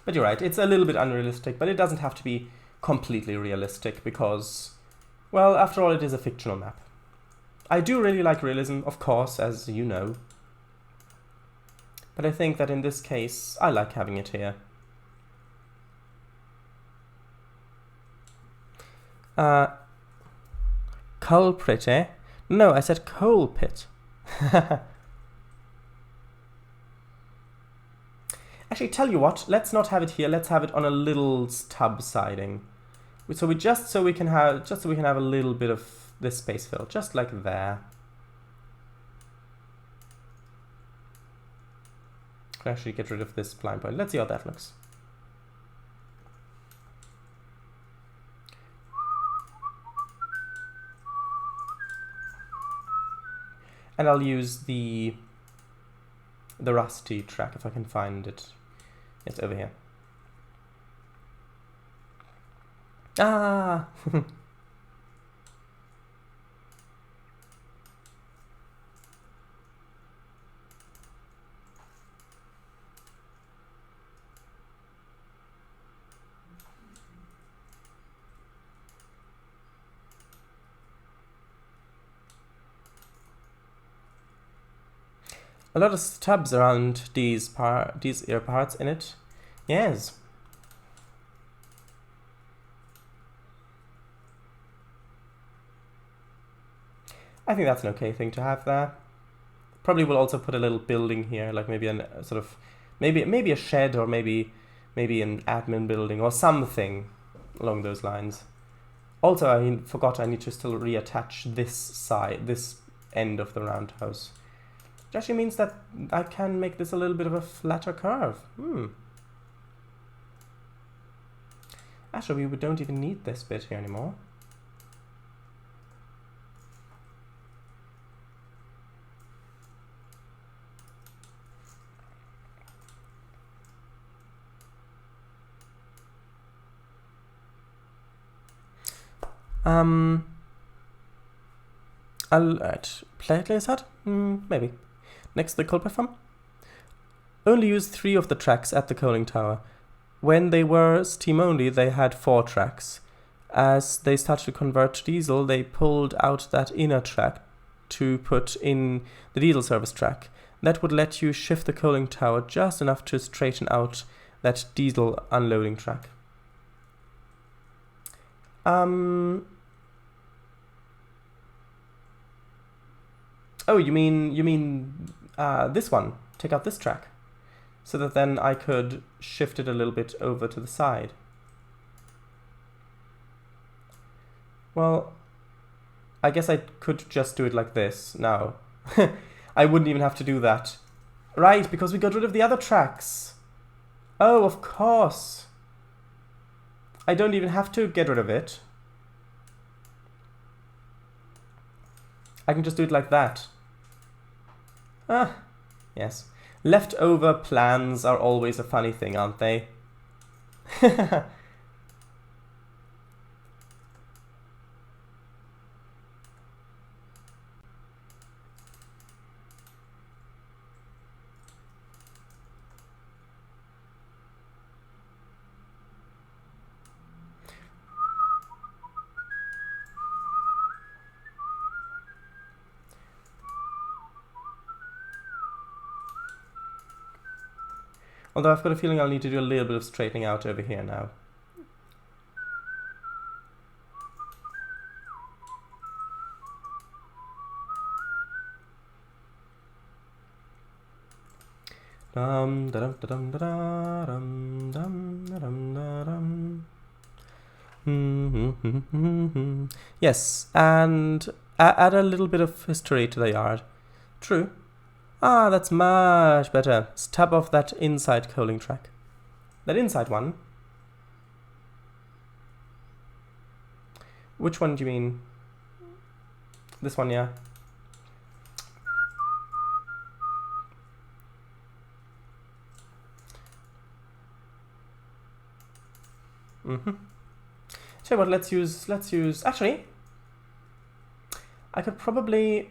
But you're right, it's a little bit unrealistic, but it doesn't have to be completely realistic because, well, after all, it is a fictional map. I do really like realism, of course, as you know. But I think that in this case, I like having it here. Coal pit, eh? No, I said coal pit. Actually, tell you what, let's not have it here. Let's have it on a little stub siding. So we can have a little bit of this space fill, just like there. Could actually get rid of this blind point. Let's see how that looks. And I'll use the rusty track if I can find it. It's over here. Ah! A lot of stubs around these ear parts in it. Yes. I think that's an okay thing to have there. Probably will also put a little building here, like maybe a sort of maybe a shed, or maybe an admin building or something along those lines. Also, I forgot I need to still reattach this end of the roundhouse. Which actually means that I can make this a little bit of a flatter curve. Actually, we don't even need this bit here anymore. I'll add place that? Maybe. Next, the coal platform. Only use 3 of the tracks at the coaling tower. When they were steam only, they had 4 tracks. As they started to convert to diesel, they pulled out that inner track to put in the diesel service track. That would let you shift the coaling tower just enough to straighten out that diesel unloading track. Oh, you mean this one? Take out this track, so that then I could shift it a little bit over to the side. Well, I guess I could just do it like this now. I wouldn't even have to do that. Right, because we got rid of the other tracks. Oh, of course. I don't even have to get rid of it. I can just do it like that. Ah, yes. Leftover plans are always a funny thing, aren't they? Although I've got a feeling I'll need to do a little bit of straightening out over here now. Yes, and add a little bit of history to the yard. True. Ah, that's much better. Stub off that inside coaling track. That inside one? Which one do you mean? This one, yeah. So what, let's use, actually, I could probably,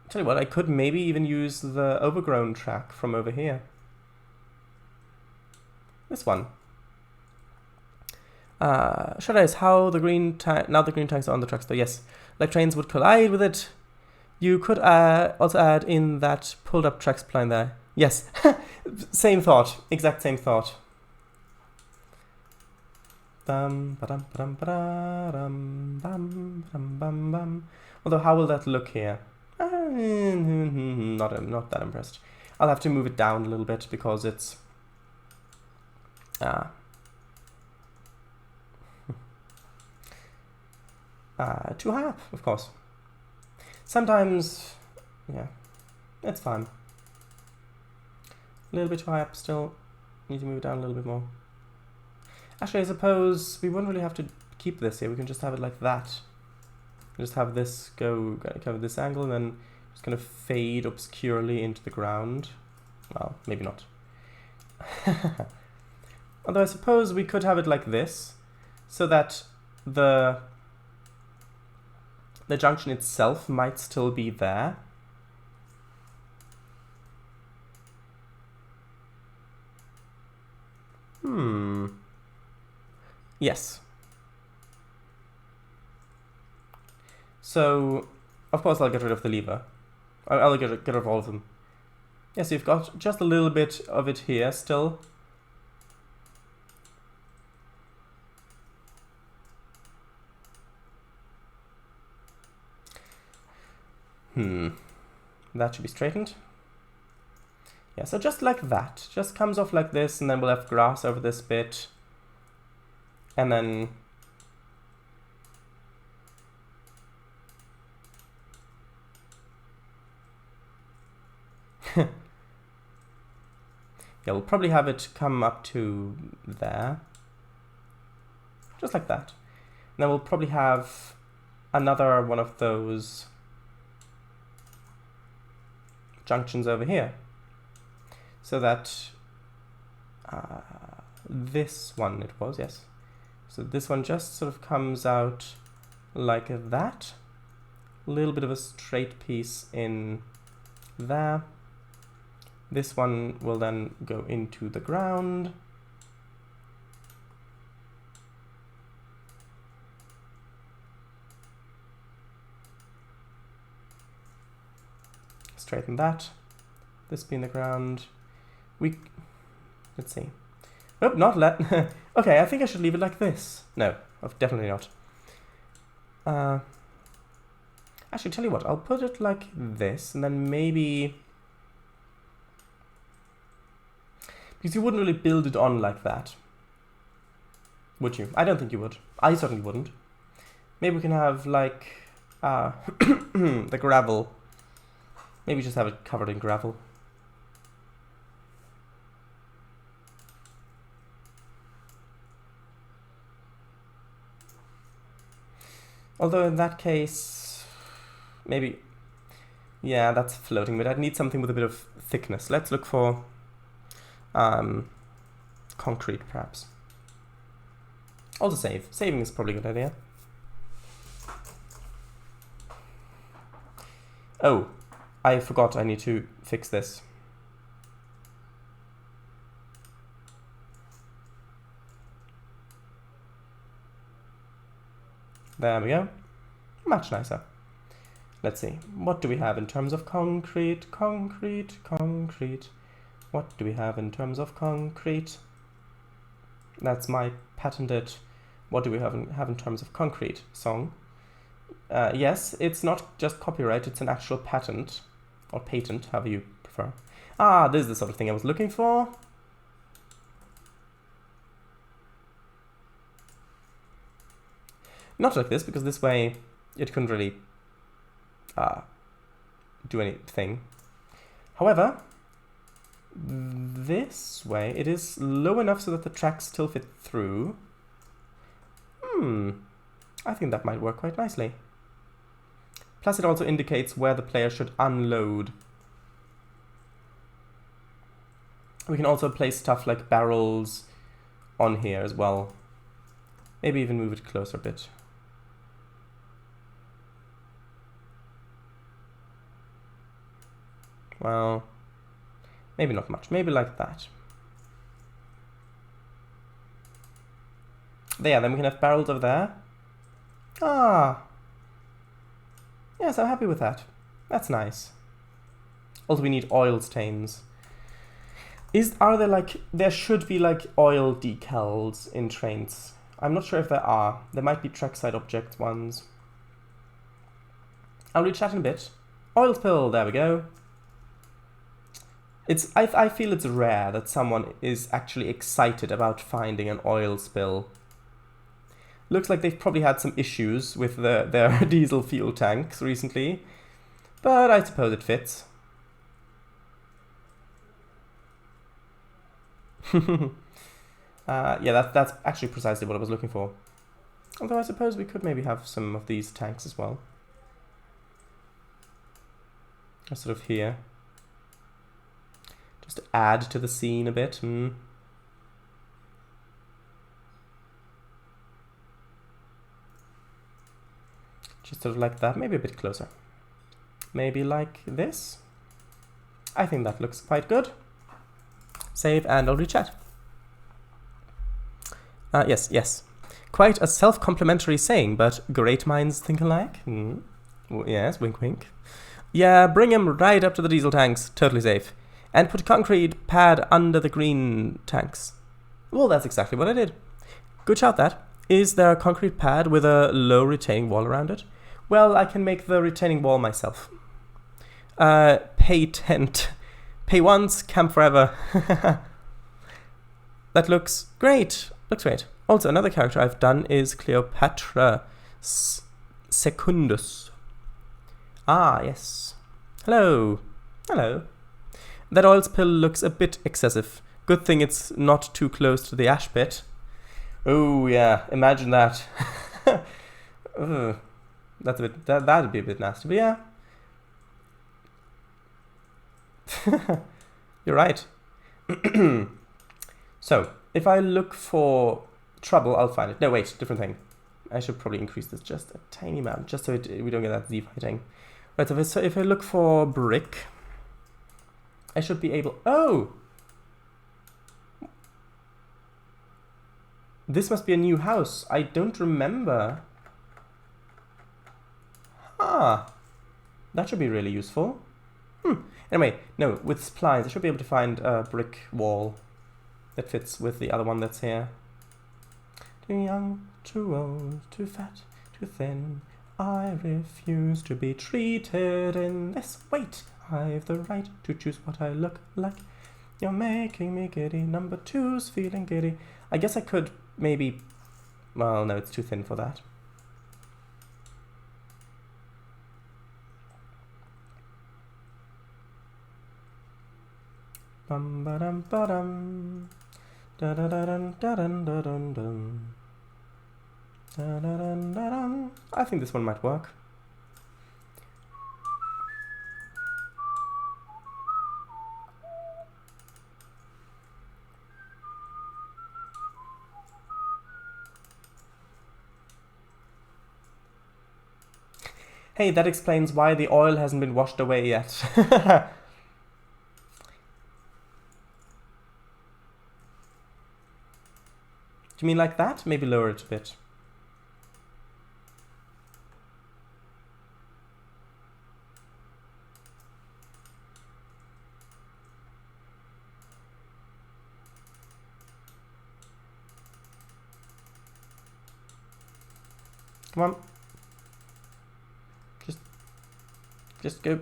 tell you what, I could maybe even use the overgrown track from over here. This one. Should I ask how the green now the green tanks are on the tracks though? Yes, like trains would collide with it. You could also add in that pulled up track spline there. Yes, same thought, exact same thought. Although how will that look here? Not that impressed. I'll have to move it down a little bit because it's too high up, of course. Sometimes, yeah, it's fine. A little bit too high up still. Need to move it down a little bit more. Actually, I suppose we wouldn't really have to keep this here. We can just have it like that. Just have this go cover this angle and then just kind of fade obscurely into the ground. Well, maybe not. Although I suppose we could have it like this, so that the junction itself might still be there. Yes. So, of course I'll get rid of the lever. I'll get rid of all of them. Yes, you've got just a little bit of it here still. That should be straightened. Yeah, so just like that. Just comes off like this, and then we'll have grass over this bit. And then yeah, we'll probably have it come up to there. Just like that. And then we'll probably have another one of those junctions over here. So that this one it was, yes. So this one just sort of comes out like that. A little bit of a straight piece in there. This one will then go into the ground. Straighten that. This being the ground. Let's see. Nope, not let. Okay, I think I should leave it like this. No, definitely not. Actually, tell you what, I'll put it like this, and then maybe, because you wouldn't really build it on like that, would you? I don't think you would. I certainly wouldn't. Maybe we can have like the gravel. Maybe just have it covered in gravel. Although in that case, maybe, yeah, that's floating, but I'd need something with a bit of thickness. Let's look for concrete, perhaps. Also save. Saving is probably a good idea. Oh, I forgot I need to fix this. There we go. Much nicer. Let's see. What do we have in terms of concrete? Concrete. What do we have in terms of concrete? That's my patented what do we have in terms of concrete song. Yes, it's not just copyright, it's an actual patent. Or patent, however you prefer. Ah, this is the sort of thing I was looking for. Not like this, because this way it couldn't really do anything. However, this way it is low enough so that the tracks still fit through. I think that might work quite nicely. Plus it also indicates where the player should unload. We can also place stuff like barrels on here as well. Maybe even move it closer a bit. Well, maybe not much. Maybe like that. There, then we can have barrels over there. Ah. Yes, I'm happy with that. That's nice. Also, we need oil stains. Are there like, there should be like oil decals in Trainz. I'm not sure if there are. There might be trackside object ones. I'll reach that in a bit. Oil spill, there we go. I feel it's rare that someone is actually excited about finding an oil spill. Looks like they've probably had some issues with their diesel fuel tanks recently, but I suppose it fits. Yeah, that's actually precisely what I was looking for. Although I suppose we could maybe have some of these tanks as well. Sort of here. Just to add to the scene a bit. Just sort of like that, maybe a bit closer. Maybe like this. I think that looks quite good. Save and I'll rechat. Yes. Quite a self-complimentary saying, but great minds think alike. Yes, wink wink. Yeah, bring him right up to the diesel tanks, totally safe. And put a concrete pad under the green tanks. Well, that's exactly what I did. Good shout that. Is there a concrete pad with a low retaining wall around it? Well, I can make the retaining wall myself. Pay tent. Pay once, camp forever. That looks great. Looks great. Also, another character I've done is Cleopatra Secundus. Ah, yes. Hello. Hello. That oil spill looks a bit excessive. Good thing it's not too close to the ash pit. Oh, yeah. Imagine that. That's a bit. That'd be a bit nasty, but yeah. You're right. So, if I look for trouble, I'll find it. No, wait, different thing. I should probably increase this just a tiny amount, just so we don't get that Z fighting. Right, so if I look for brick, I should be able... Oh! This must be a new house. I don't remember. Ah, that should be really useful. Anyway, no, with supplies, I should be able to find a brick wall that fits with the other one that's here. Too young, too old, too fat, too thin. I refuse to be treated in this. Wait, I've the right to choose what I look like. You're making me giddy. Number 2's feeling giddy. I guess I could maybe... Well, no, it's too thin for that. Bum ba dum ba dum. Da da da dum da dum da dum dum. Da da dum da dum. I think this one might work. Hey, that explains why the oil hasn't been washed away yet. Do you mean like that? Maybe lower it a bit. Come on. Just go.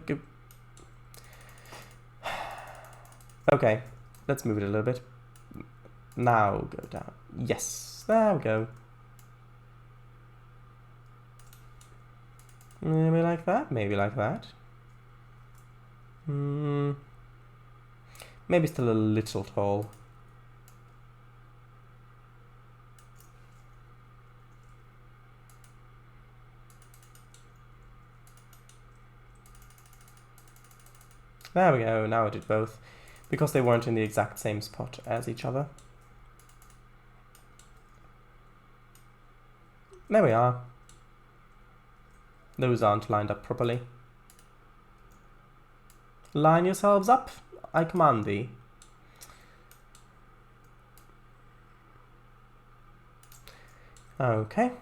Okay, let's move it a little bit. Now go down. Yes, there we go. Maybe like that, maybe like that. Maybe still a little tall. There we go, now I did both, because they weren't in the exact same spot as each other. There we are. Those aren't lined up properly. Line yourselves up, I command thee. Okay.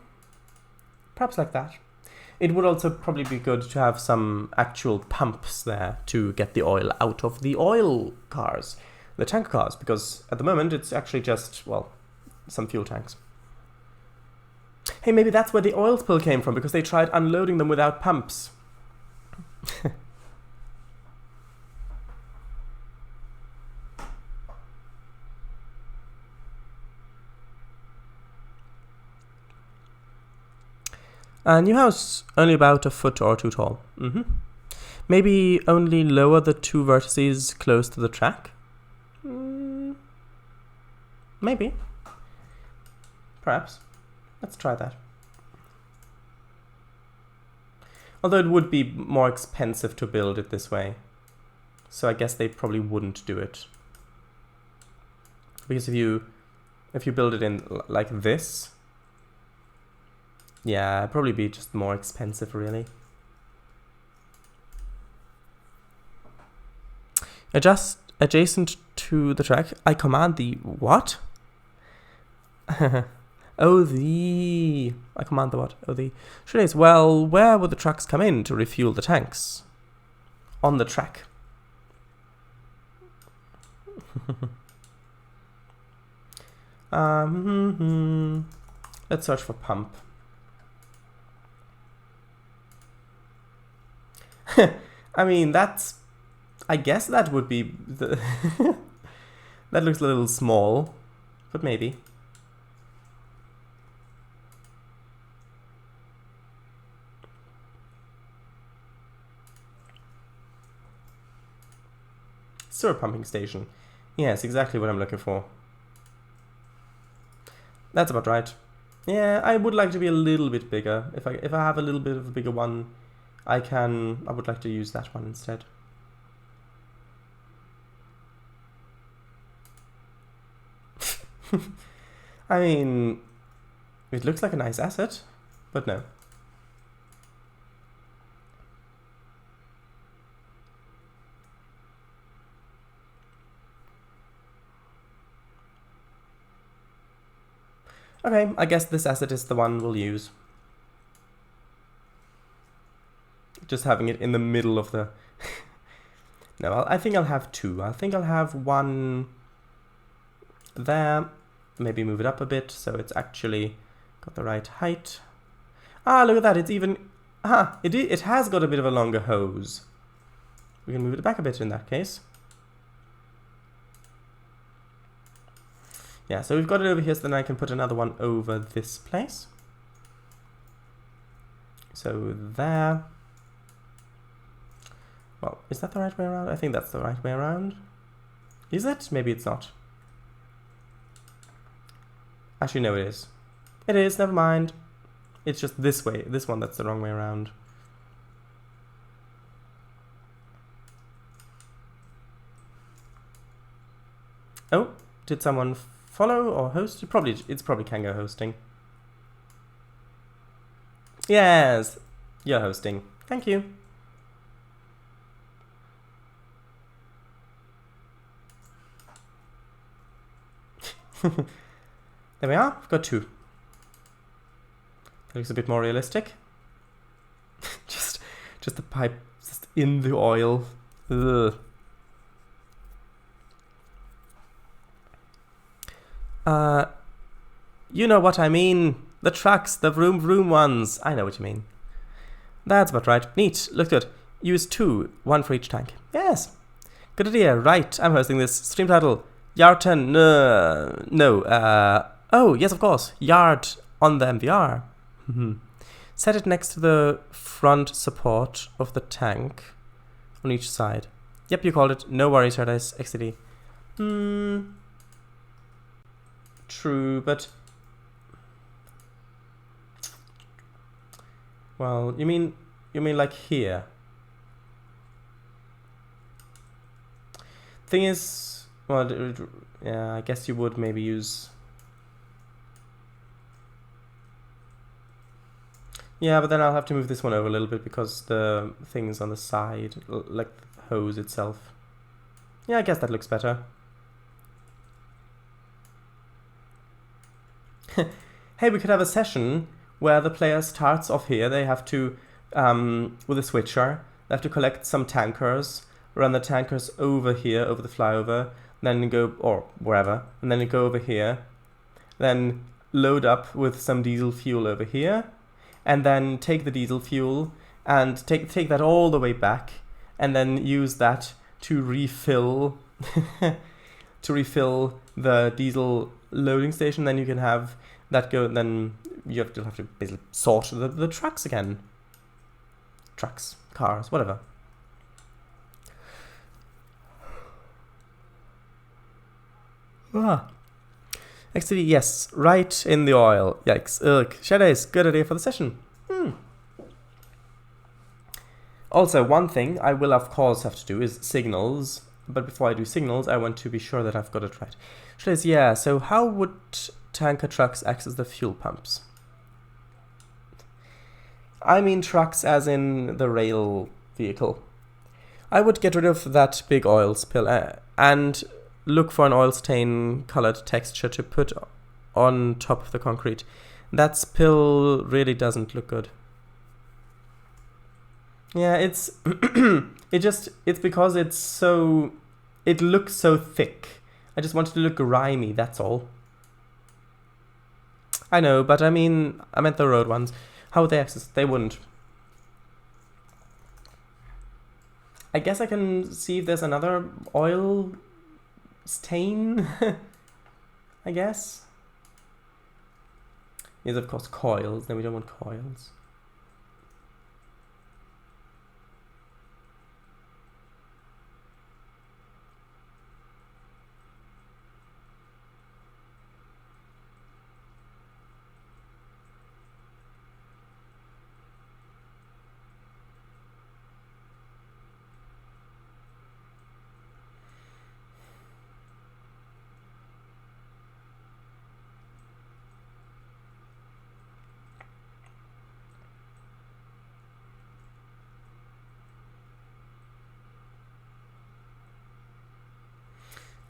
Perhaps like that. It would also probably be good to have some actual pumps there to get the oil out of the oil cars, the tanker cars, because at the moment it's actually just, well, some fuel tanks. Hey, maybe that's where the oil spill came from, because they tried unloading them without pumps. New house, only about a foot or two tall. Maybe only lower the two vertices close to the track? Maybe. Perhaps. Let's try that. Although it would be more expensive to build it this way. So I guess they probably wouldn't do it. Because if you build it in like this, yeah, it'd probably be just more expensive really. Adjacent to the track, I command the what? Oh, the... I command the what? Oh, the... Trainz, well, where would the trucks come in to refuel the tanks? On the track. Let's search for pump. I mean, that's... I guess that would be... the that looks a little small, but maybe. Sewer pumping station. Yes, exactly what I'm looking for. That's about right. Yeah, I would like to be a little bit bigger. If I have a little bit of a bigger one, I would like to use that one instead. I mean, it looks like a nice asset, but no. Okay, I guess this asset is the one we'll use. Just having it in the middle of the... No, I think I'll have two. I think I'll have one there. Maybe move it up a bit so it's actually got the right height. Ah, look at that. It's even... Ah, it has got a bit of a longer hose. We can move it back a bit in that case. Yeah, so we've got it over here, so then I can put another one over this place. So there. Well, is that the right way around? I think that's the right way around. Is it? Maybe it's not. Actually, no, it is. It is, never mind. It's just this way, this one that's the wrong way around. Oh, did someone follow or host? It's probably Kango hosting. Yes, you're hosting. Thank you. There we are. We've got two. That looks a bit more realistic. just the pipe just in the oil. Ugh. You know what I mean. The trucks, the vroom vroom ones. I know what you mean. That's about right. Neat. Look good. Use two, one for each tank. Yes. Good idea. Right. I'm hosting this. Stream title. Yard 10. Oh, yes, of course. Yard on the MVR. Set it next to the front support of the tank on each side. Yep, you called it. No worries, Paradise XCD. True, but... Well, you mean like here? Thing is... Well, yeah, I guess you would maybe use... Yeah, but then I'll have to move this one over a little bit because the thing's on the side, like the hose itself. Yeah, I guess that looks better. Hey, we could have a session where the player starts off here. They have to, with a switcher, they have to collect some tankers, run the tankers over here, over the flyover, then go, or wherever, and then go over here, then load up with some diesel fuel over here, and then take the diesel fuel and take that all the way back, and then use that to refill the diesel loading station. Then you can have that go, then you have to basically sort the tracks again. Trucks, cars, whatever. Actually, yes, right in the oil. Yikes. Ugh. Shadows, good idea for the session. Also, one thing I will of course have to do is signals. But before I do signals, I want to be sure that I've got it right. Shadows, yeah, so how would tanker trucks access the fuel pumps? I mean trucks as in the rail vehicle. I would get rid of that big oil spill and look for an oil stain colored texture to put on top of the concrete. That spill really doesn't look good. Yeah, it's it's because it looks so thick. I just want it to look grimy, that's all. I know, but I mean, I meant the road ones. How would they access? They wouldn't. I guess I can see if there's another oil stain. I guess. Yes, of course, coils. Then we don't want coils.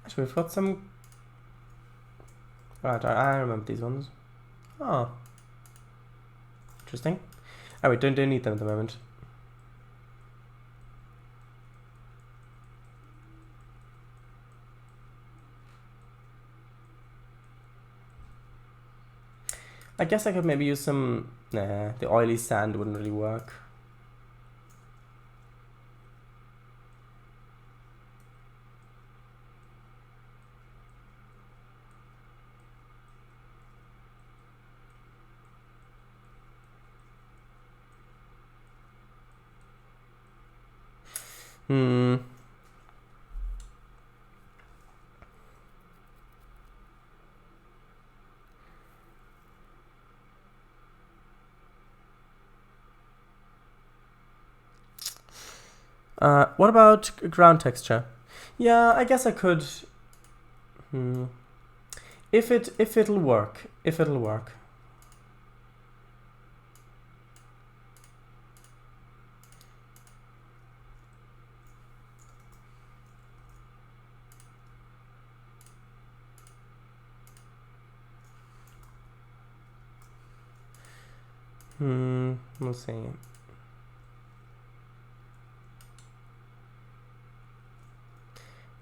Actually, we've got some... Right, I remember these ones. Oh. Interesting. Oh, we don't need them at the moment. I guess I could maybe use some... Nah, the oily sand wouldn't really work. What about ground texture? Yeah, I guess I could. If it'll work. We'll see.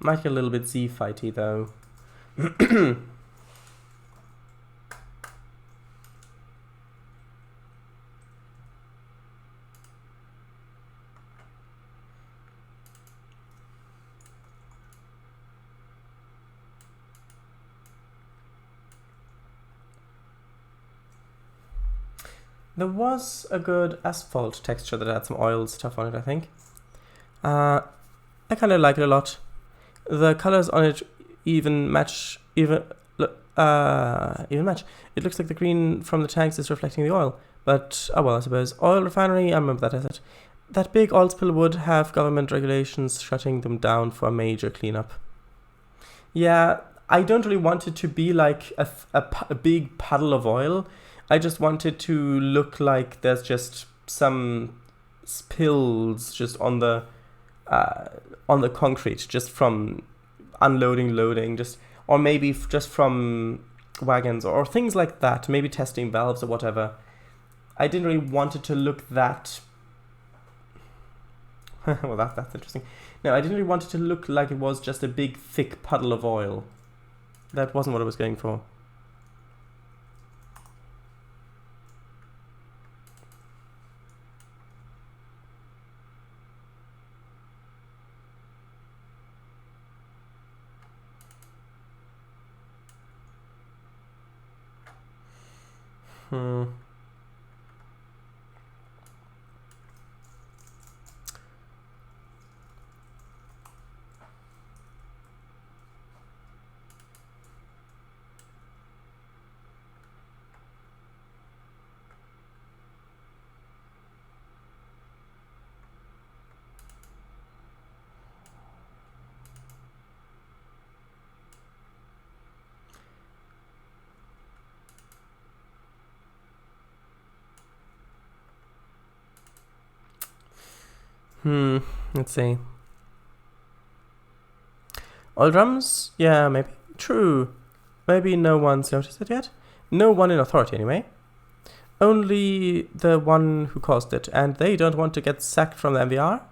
Might get a little bit Z-fighty though. There was a good asphalt texture that had some oil stuff on it, I think. I kind of like it a lot. The colors on it even match. Even match. It looks like the green from the tanks is reflecting the oil. But, oh well, I suppose. Oil refinery, I remember that asset. That big oil spill would have government regulations shutting them down for a major cleanup. Yeah, I don't really want it to be like a big puddle of oil. I just want it to look like there's just some spills just on the concrete, just from unloading, loading, or maybe just from wagons or things like that. Maybe testing valves or whatever. I didn't really want it to look that. Well, that's interesting. No, I didn't really want it to look like it was just a big, thick puddle of oil. That wasn't what I was going for. Let's see. Oil drums? Yeah, maybe. True. Maybe no one's noticed it yet. No one in authority, anyway. Only the one who caused it, and they don't want to get sacked from the MVR.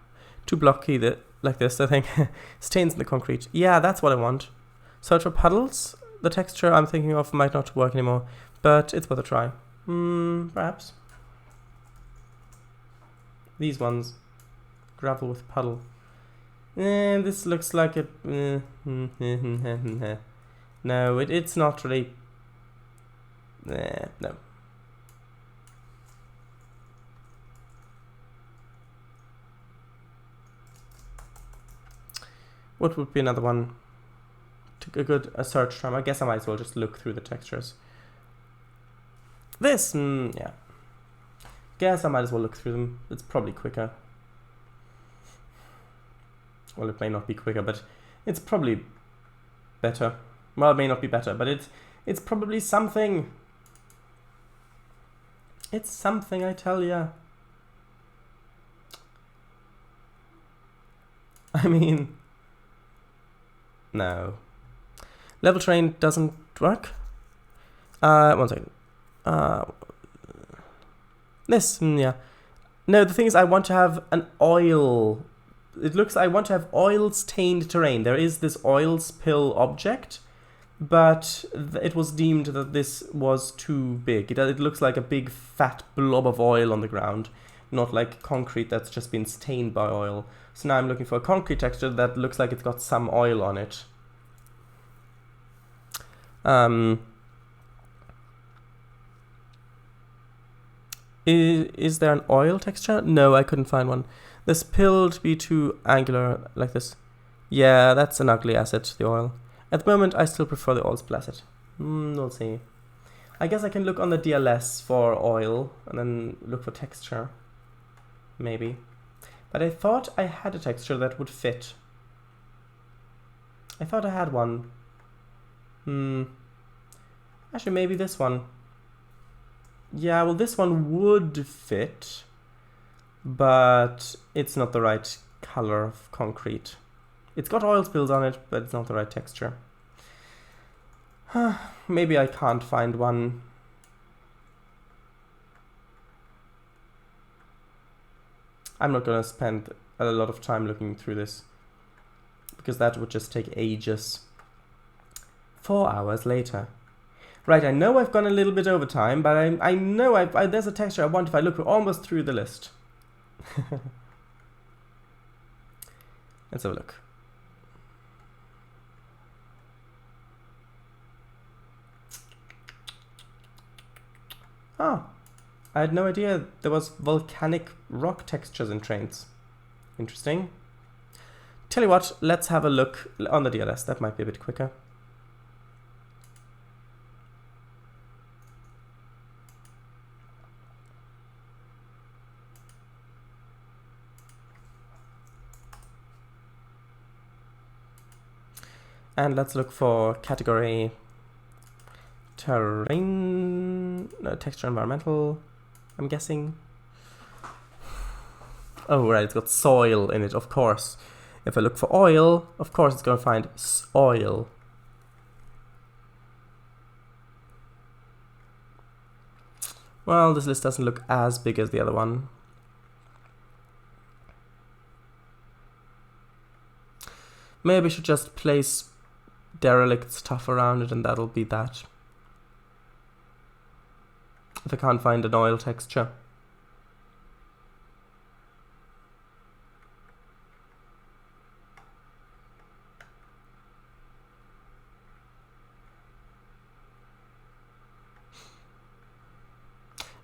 Too blocky, like this, I think. Stains in the concrete. Yeah, that's what I want. Search for puddles. The texture I'm thinking of might not work anymore, but it's worth a try. Perhaps. These ones. Gravel with puddle. This looks like it. No, it's not really. No. What would be another one? A search term. I guess I might as well just look through the textures. This, yeah. Guess I might as well look through them. It's probably quicker. Well, it may not be quicker, but it's probably better. Well, it may not be better, but it's probably something. It's something, I tell ya. I mean, no. Level train doesn't work. One second. This, yeah. No, the thing is, I want to have an oil. I want to have oil-stained terrain. There is this oil spill object, but it was deemed that this was too big. It looks like a big fat blob of oil on the ground, not like concrete that's just been stained by oil. So now I'm looking for a concrete texture that looks like it's got some oil on it. Is there an oil texture? No, I couldn't find one. The spill to be too angular, like this. Yeah, that's an ugly asset, the oil. At the moment, I still prefer the oil spill asset. We'll see. I guess I can look on the DLS for oil, and then look for texture. Maybe. But I thought I had a texture that would fit. I thought I had one. Actually, maybe this one. Yeah, well, this one would fit, but it's not the right color of concrete. It's got oil spills on it, but it's not the right texture. Maybe I can't find one. I'm not gonna spend a lot of time looking through this, because that would just take ages. 4 hours later. Right, I know I've gone a little bit over time, but I know there's a texture I want if I look almost through the list. Let's have a look. Oh, I had no idea there was volcanic rock textures in Trainz. Interesting. Tell you what, let's have a look on the DLS. That might be a bit quicker. And let's look for category terrain, texture environmental, I'm guessing. Oh, right, it's got soil in it, of course. If I look for oil, of course it's going to find oil. Well, this list doesn't look as big as the other one. Maybe I should just place derelict stuff around it and that'll be that. If I can't find an oil texture.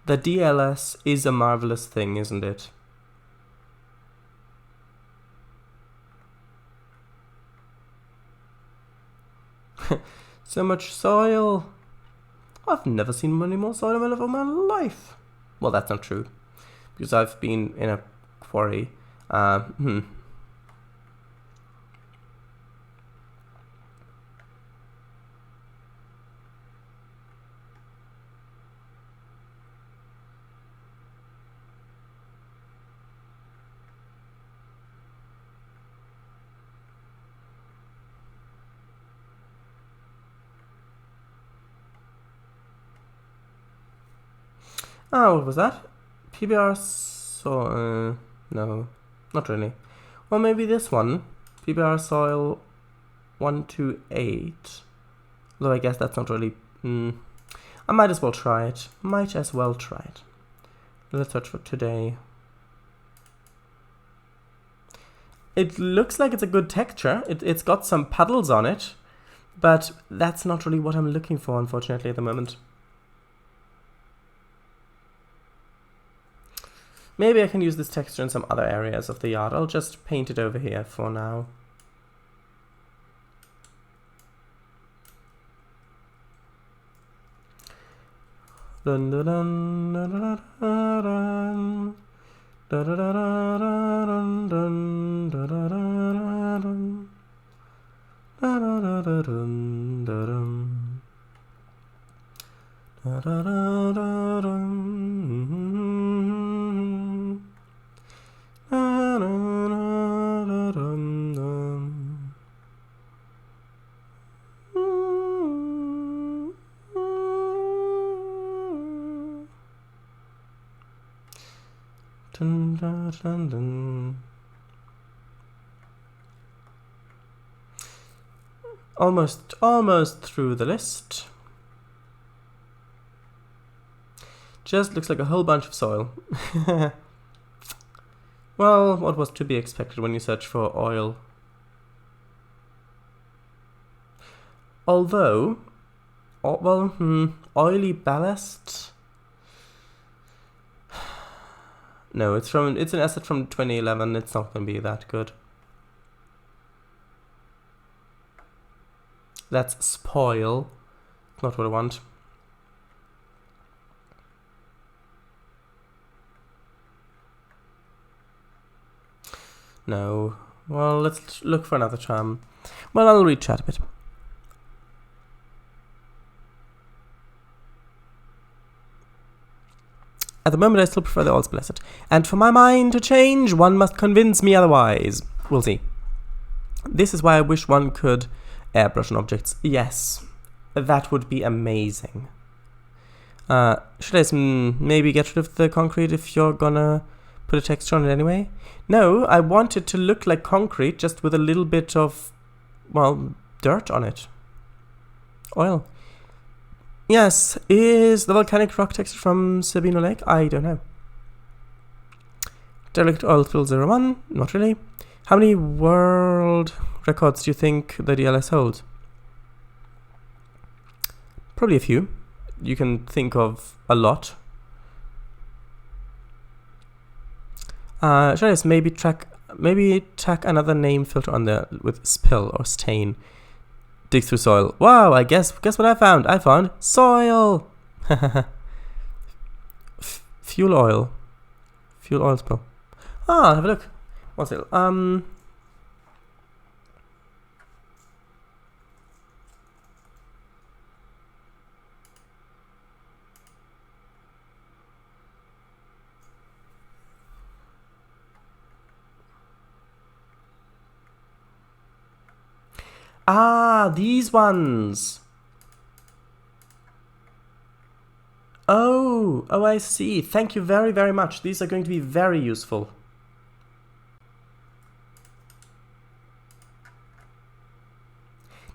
The DLS is a marvelous thing, isn't it? So much soil. I've never seen any more soil in my life. Well, that's not true, because I've been in a quarry. What was that? PBR soil. No, not really. Well, maybe this one. PBR soil 128. Though I guess that's not really. I might as well try it. Let's search for today. It looks like it's a good texture. It's got some puddles on it, but that's not really what I'm looking for, unfortunately, at the moment. Maybe I can use this texture in some other areas of the yard. I'll just paint it over here for now. Dun, dun, dun, dun, dun, dun, dun, dun, dun, dun, dun, dun, Almost through the list. Just looks like a whole bunch of soil. Well, what was to be expected when you search for oil? Although, oily ballast. No, it's an asset from 2011. It's not going to be that good. That's spoil. Not what I want. No. Well, let's look for another charm. Well, I'll read chat a bit. At the moment, I still prefer the All's Blessed. And for my mind to change, one must convince me otherwise. We'll see. This is why I wish one could airbrush on objects. Yes, that would be amazing. Should I maybe get rid of the concrete if you're gonna put a texture on it anyway? No, I want it to look like concrete, just with a little bit of, well, dirt on it. Oil. Yes, is the volcanic rock texture from Sabino Lake? I don't know. Derelict oil spill 01? Not really. How many world records do you think the DLS holds? Probably a few. You can think of a lot. Should I just maybe track another name filter on there with spill or stain? Dig through soil. Wow, I guess what I found? I found soil. Fuel oil spill. Have a look. What's it? These ones. Oh, I see. Thank you very, very much. These are going to be very useful.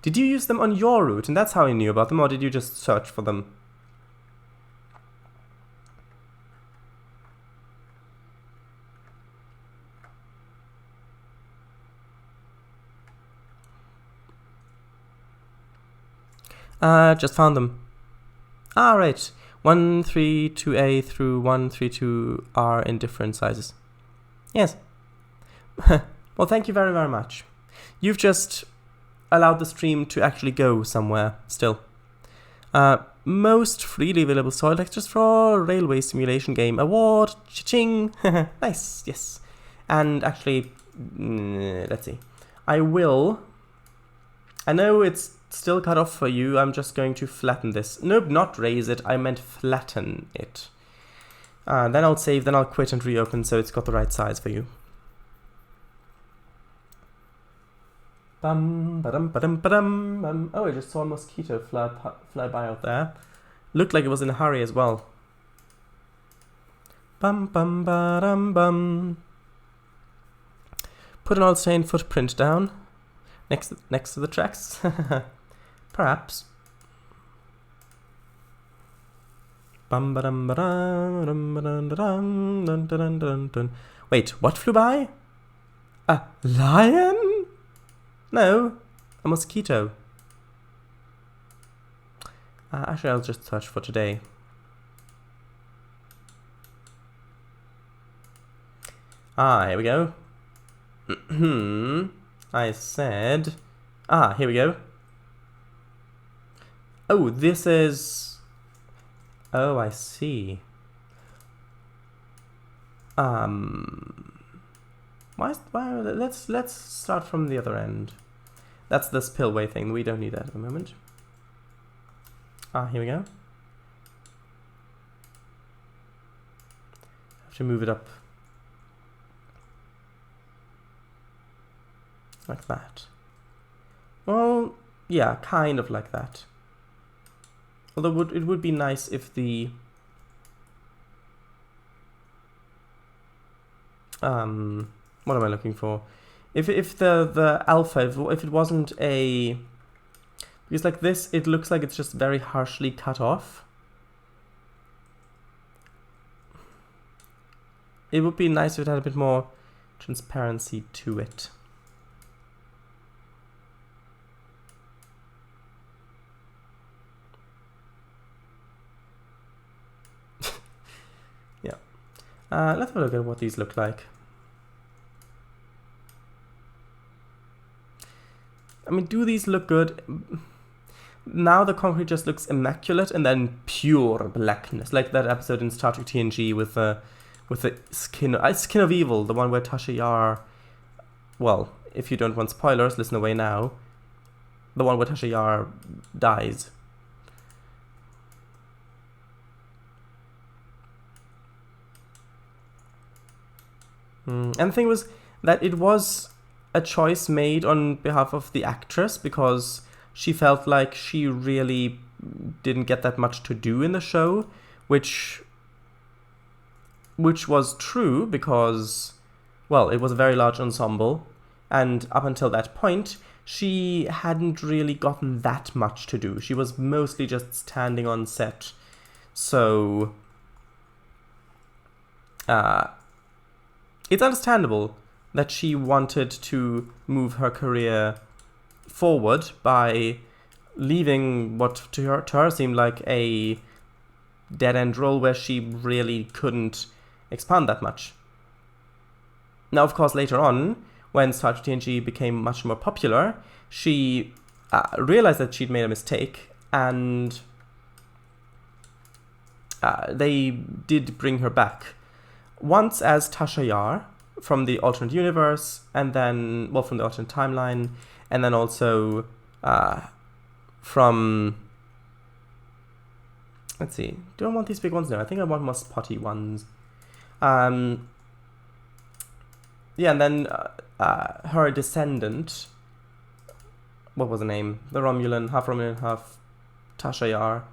Did you use them on your route, and that's how you knew about them, or did you just search for them? Just found them. Right. 132A through 132 are in different sizes. Yes. Well, thank you very, very much. You've just allowed the stream to actually go somewhere still. Most freely available soil textures for Railway Simulation Game Award. Cha-ching! Nice, yes. And actually, let's see. I know it's still cut off for you. I'm just going to flatten this. Nope, not raise it. I meant flatten it. Then I'll save, then I'll quit and reopen so it's got the right size for you. Bum, ba-dum, ba-dum, ba-dum, bum. Oh, I just saw a mosquito fly by out there. Looked like it was in a hurry as well. Bum, bum, ba-dum, bum. Put an old stained footprint down next to the tracks. Perhaps. Bum, ba-dum, ba-dum, dum, ba-dum, dum, dun, dun, dun, dun. Wait, what flew by? A lion? No, a mosquito. Actually, I'll just search for today. Here we go. I said... here we go. Oh, this is... Oh, I see. Let's start from the other end. That's the spillway thing. We don't need that at the moment. Here we go. Have to move it up. Like that. Well, yeah, kind of like that. Although it would be nice if the... what am I looking for? If the alpha, if it wasn't a... Because like this, it looks like it's just very harshly cut off. It would be nice if it had a bit more transparency to it. Yeah. Let's have a look at what these look like. I mean, do these look good? Now the concrete just looks immaculate and then pure blackness, like that episode in Star Trek TNG with the skin of evil, the one where Tasha Yar. Well, if you don't want spoilers, listen away now. The one where Tasha Yar dies. And the thing was that it was a choice made on behalf of the actress because she felt like she really didn't get that much to do in the show, which was true because, well, it was a very large ensemble, and up until that point, she hadn't really gotten that much to do. She was mostly just standing on set, so it's understandable that she wanted to move her career forward by leaving what to her seemed like a dead-end role where she really couldn't expand that much. Now, of course, later on, when Star Trek TNG became much more popular, she realized that she'd made a mistake, and they did bring her back. Once as Tasha Yar, from the alternate universe, and then, well, from the alternate timeline, and then also from, let's see, do I want these big ones? No, I think I want more spotty ones. Yeah, and then her descendant, what was the name? The Romulan, half Tasha Yar.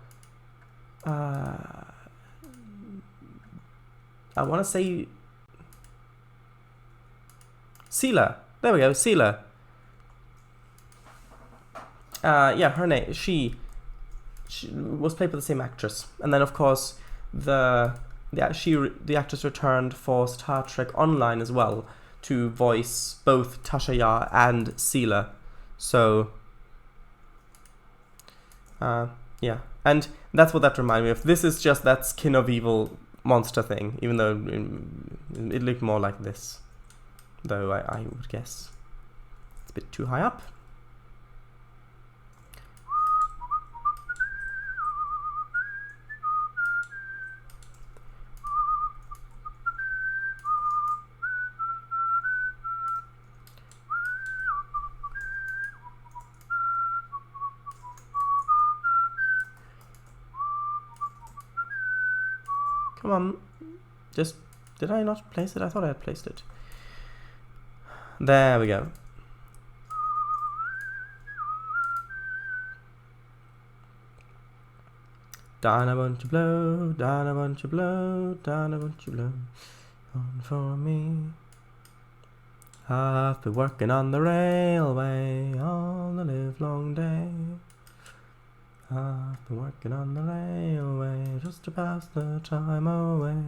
I want to say Sela. There we go, Sela. Yeah, her name. She was played by the same actress, and then of course the actress returned for Star Trek Online as well to voice both Tasha Yar and Sela. So Yeah, and that's what that reminded me of. This is just that skin of evil monster thing, even though it looked more like this. Though I would guess it's a bit too high up. Come on, just, did I not place it? I thought I had placed it. There we go. Down I want to blow, down I want to blow, down I want to blow on for me. I've been working on the railway all the livelong day. I've been working on the railway just to pass the time away.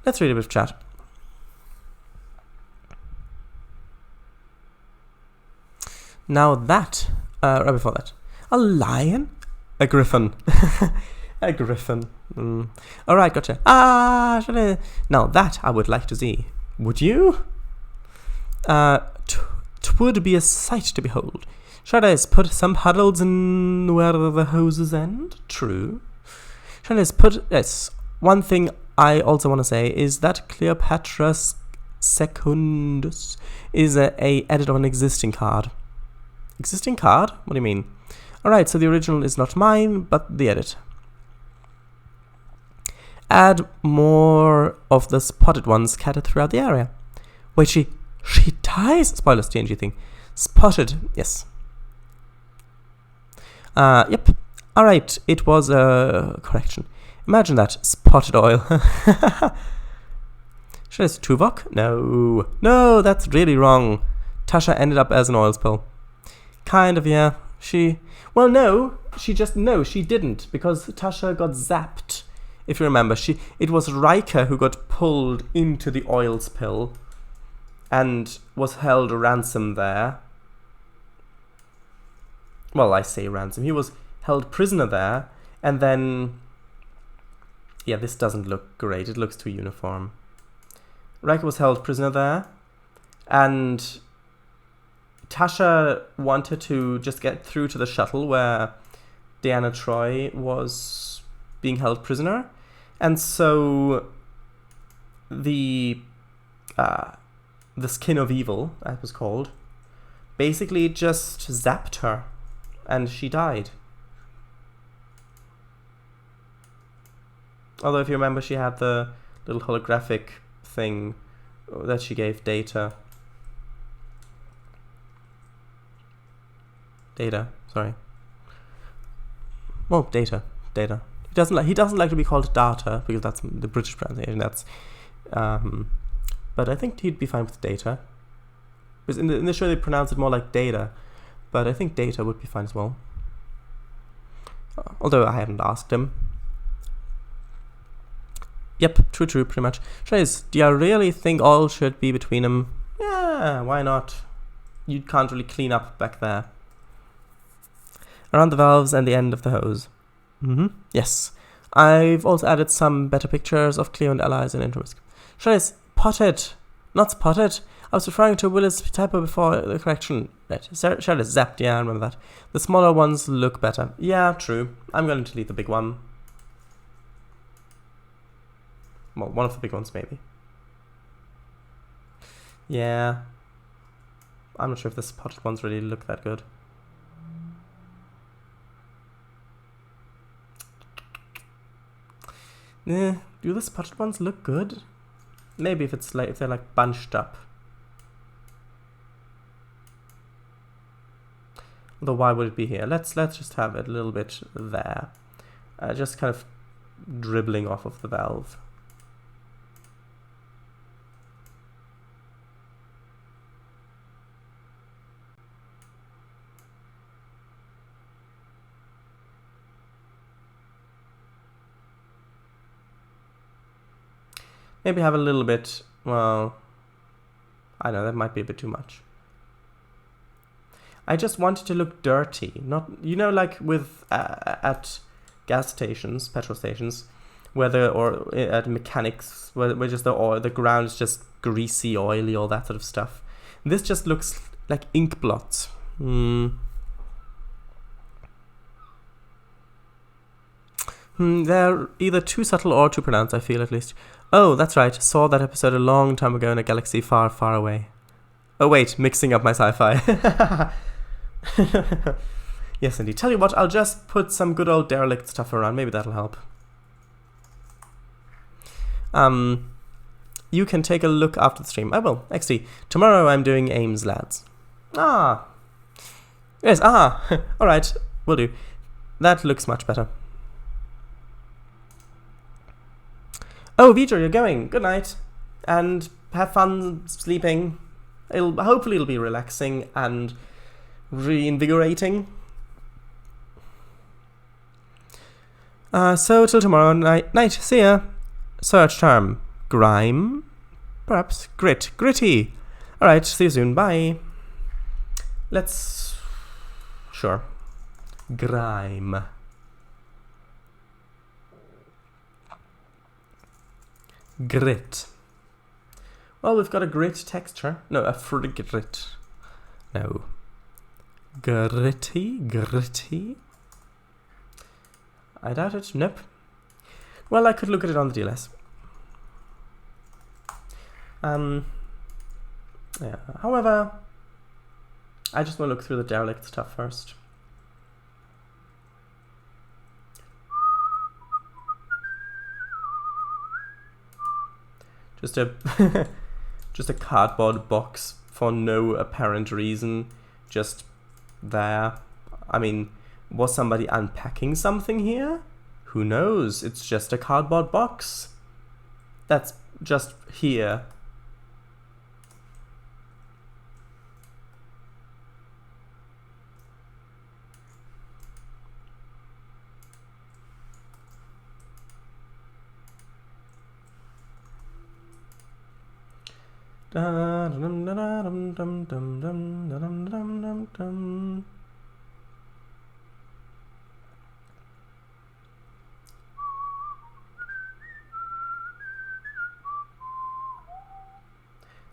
Let's read a bit of chat. Now that, right before that, a lion? A griffin. A griffin. Alright, gotcha. Now that I would like to see. Would you? 'Twould be a sight to behold. Should I put some puddles in where the hoses end? True. Should I put... Yes. One thing I also want to say is that Cleopatra Secundus is a edit of an existing card. Existing card? What do you mean? Alright, so the original is not mine, but the edit. Add more of the spotted ones scattered throughout the area. Wait, she dies? Spoilers, TNG thing. Spotted, yes. Yep. Alright, it was a correction. Imagine that. Spotted oil. Should I say Tuvok? No. No, that's really wrong. Tasha ended up as an oil spill. Kind of, yeah. Well, no. She didn't. Because Tasha got zapped. If you remember, it was Riker who got pulled into the oil spill and was held ransom there. Well, I say ransom. He was held prisoner there, and then... Yeah, this doesn't look great. It looks too uniform. Riker was held prisoner there, and Tasha wanted to just get through to the shuttle where Deanna Troi was being held prisoner, and so the skin of evil, as it was called, basically just zapped her, and she died. Although if you remember, she had the little holographic thing that she gave Data. Sorry. Oh, Data. He doesn't like to be called Data because that's the British pronunciation. That's, but I think he'd be fine with Data. Because in the show they pronounce it more like Data, but I think Data would be fine as well. Although I haven't asked him. Yep, true, pretty much. Trainz, do you really think oil should be between them? Yeah, why not? You can't really clean up back there. Around the valves and the end of the hose. Yes. I've also added some better pictures of Cleo and allies in Intromisk. Trainz, potted. Not spotted. I was referring to Willis typo before the correction. Right, Shell is zapped, yeah, I remember that. The smaller ones look better. Yeah, true. I'm going to delete the big one. Well, one of the big ones, maybe. Yeah. I'm not sure if the spotted ones really look that good. Do the spotted ones look good? Maybe if it's like if they're like bunched up. Although why would it be here? Let's just have it a little bit there. Just kind of dribbling off of the valve. Maybe have a little bit, well, I know, that might be a bit too much. I just want it to look dirty. Not, you know, like with at gas stations, petrol stations, or at mechanics, where just the ground is just greasy, oily, all that sort of stuff. This just looks like ink blots. They're either too subtle or too pronounced, I feel, at least. Oh, that's right. Saw that episode a long time ago in a galaxy far, far away. Oh, wait. Mixing up my sci-fi. Yes, indeed. Tell you what, I'll just put some good old derelict stuff around. Maybe that'll help. You can take a look after the stream. I will. Actually, tomorrow I'm doing Ames, lads. Ah. Yes, Alright, will do. That looks much better. Oh, Vija, you're going. Good night. And have fun sleeping. Hopefully it'll be relaxing and reinvigorating. So till tomorrow night. See ya. Search term. Grime. Perhaps. Gritty. Alright, see you soon. Bye. Sure. Grime. Grit. Well, we've got a grit texture. No, a frigrit. No. Gritty. I doubt it. Nope. Well, I could look at it on the DLS. Yeah. However, I just want to look through the derelict stuff first. Just a cardboard box for no apparent reason, just there. I mean, was somebody unpacking something here? Who knows? It's just a cardboard box. That's just here.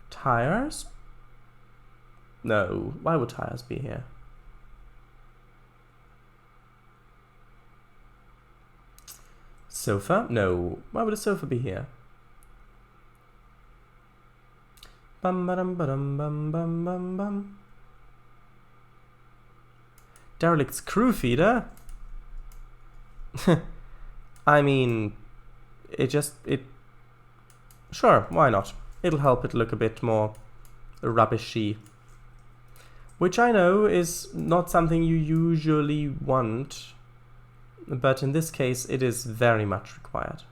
Tires? No, why would tires be here? Sofa? No, why would a sofa be here? Bum bum bum bum bum bum bum. Derelict's crew feeder? I mean, sure, why not? It'll help it look a bit more rubbishy. Which I know is not something you usually want, but in this case it is very much required.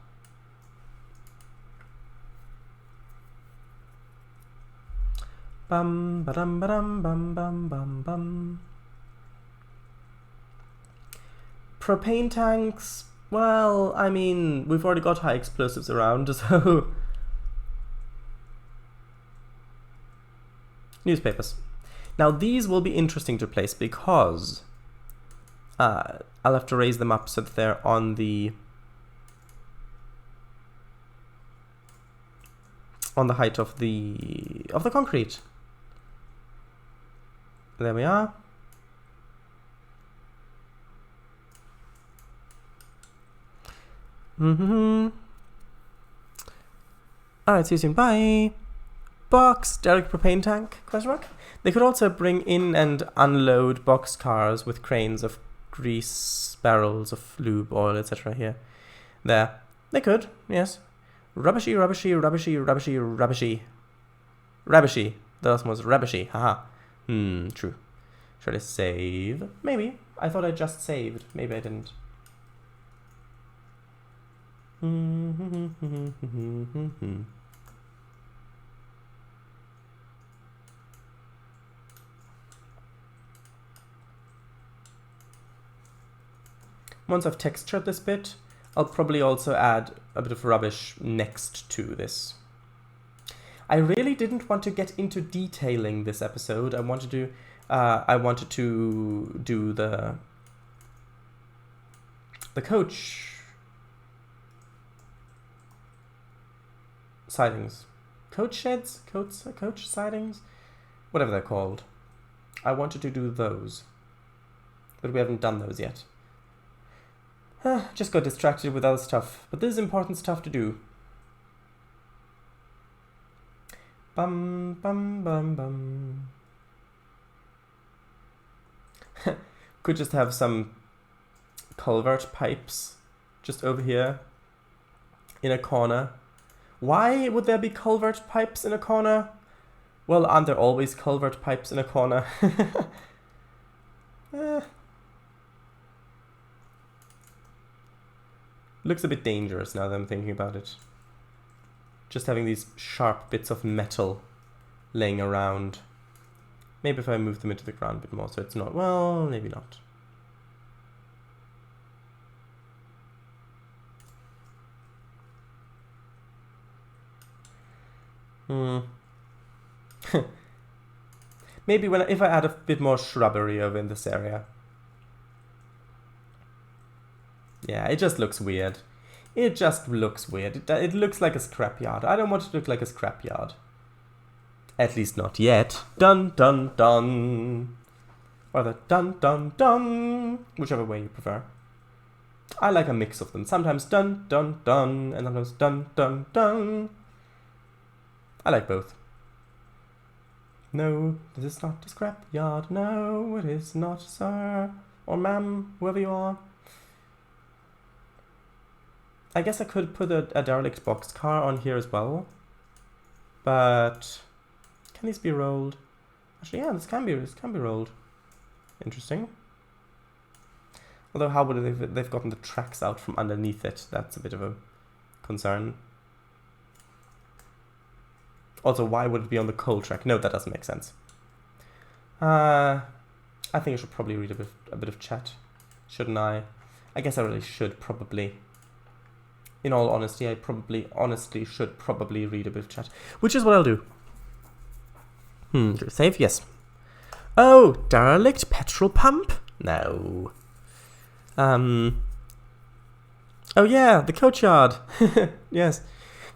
Bum ba-dum ba-dum bum bum bum bum. Propane tanks, well, I mean, we've already got high explosives around, so... Newspapers. Now these will be interesting to place because I'll have to raise them up so that they're on the height of the concrete. There we are. Alright, see you soon. Bye. Box, derelict propane tank, question mark? They could also bring in and unload box cars with cranes of grease, barrels of lube, oil, etc. here. There. They could, yes. Rubbishy. The last one was rubbishy, haha. True. Should I save? Maybe. I thought I just saved. Maybe I didn't. Once I've textured this bit, I'll probably also add a bit of rubbish next to this. I really didn't want to get into detailing this episode. I wanted to I wanted to do the coach sidings. Coach sheds? Coach sidings? Whatever they're called. I wanted to do those. But we haven't done those yet. Just got distracted with other stuff. But this is important stuff to do. Bum, bum, bum, bum. Could just have some culvert pipes just over here in a corner. Why would there be culvert pipes in a corner? Well, aren't there always culvert pipes in a corner? Looks a bit dangerous now that I'm thinking about it. Just having these sharp bits of metal laying around. Maybe if I move them into the ground a bit more so it's not... Well, maybe not. Maybe if I add a bit more shrubbery over in this area. Yeah, it just looks weird. It just looks weird. It looks like a scrapyard. I don't want it to look like a scrapyard. At least not yet. Dun dun dun. Or the dun dun dun. Whichever way you prefer. I like a mix of them. Sometimes dun dun dun and sometimes dun dun dun. I like both. No, this is not a scrapyard. No, it is not, sir. Or ma'am, whoever you are. I guess I could put a derelict boxcar on here as well. But can these be rolled? Actually, yeah, this can be rolled. Interesting. Although how would they've gotten the tracks out from underneath it? That's a bit of a concern. Also, why would it be on the coal track? No, that doesn't make sense. I think I should probably read a bit of chat. Shouldn't I? I guess I really should probably. In all honesty, I honestly should probably read a bit of chat. Which is what I'll do. Save? Yes. Oh, derelict petrol pump? No. Oh yeah, the coach yard. Yes.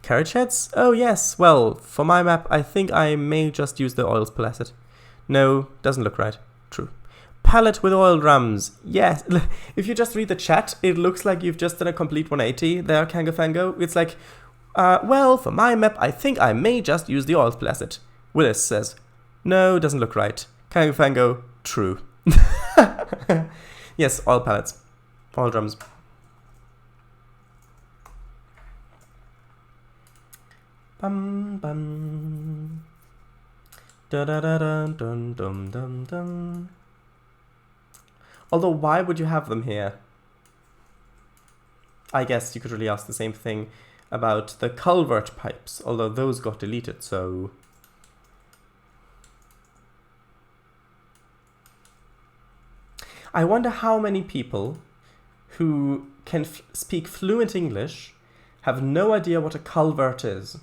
Carriage heads? Oh yes. Well, for my map, I think I may just use the oils palette. No, doesn't look right. True. Pallet with oil drums. Yes. If you just read the chat, it looks like you've just done a complete 180 there, Kangafango. It's like, well, for my map, I think I may just use the oils palette. Willis says, no, doesn't look right. Kangafango, true. Yes, oil pallets. Oil drums. Bum bum. Da da da dun dun dum dum dum. Although, why would you have them here? I guess you could really ask the same thing about the culvert pipes, although those got deleted, so... I wonder how many people who can speak fluent English have no idea what a culvert is.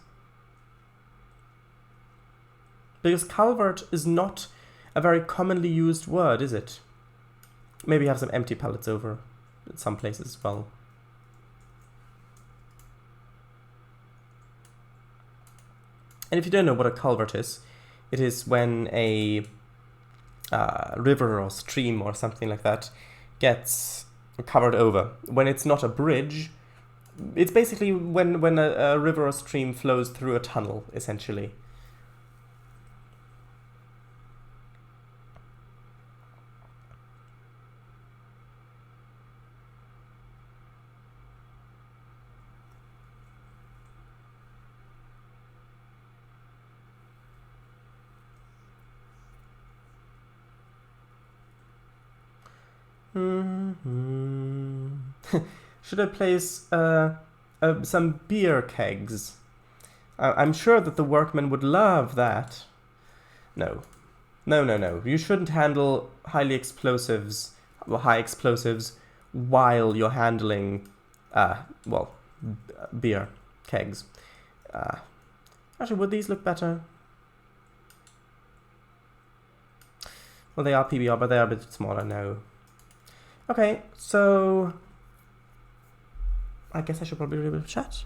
Because culvert is not a very commonly used word, is it? Maybe have some empty pallets over in some places as well. And if you don't know what a culvert is, it is when a river or stream or something like that gets covered over. When it's not a bridge, it's basically when a river or stream flows through a tunnel, essentially. Should I place some beer kegs? I'm sure that the workmen would love that. No. No. You shouldn't handle high explosives while you're handling, beer kegs. Actually, would these look better? Well, they are PBR, but they are a bit smaller now. Okay, so I guess I should probably read a bit of chat.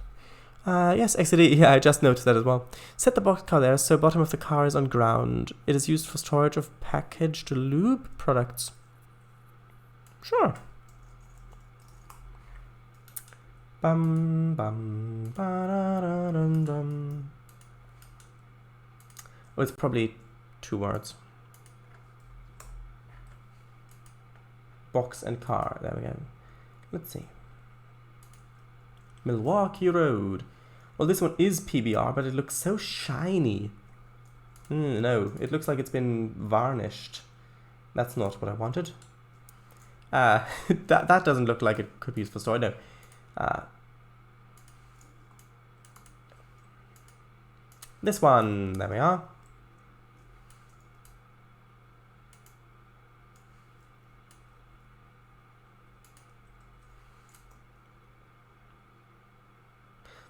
Yes, XD, yeah, I just noticed that as well. Set the box car there, so bottom of the car is on ground. It is used for storage of packaged lube products. Sure. Bum bum ba-da-da-dum dum. Oh, it's probably 2 words. Box and car. There we go. Let's see. Milwaukee Road. Well, this one is PBR, but it looks so shiny. No, it looks like it's been varnished. That's not what I wanted. That doesn't look like it could be used for storage. No. This one. There we are.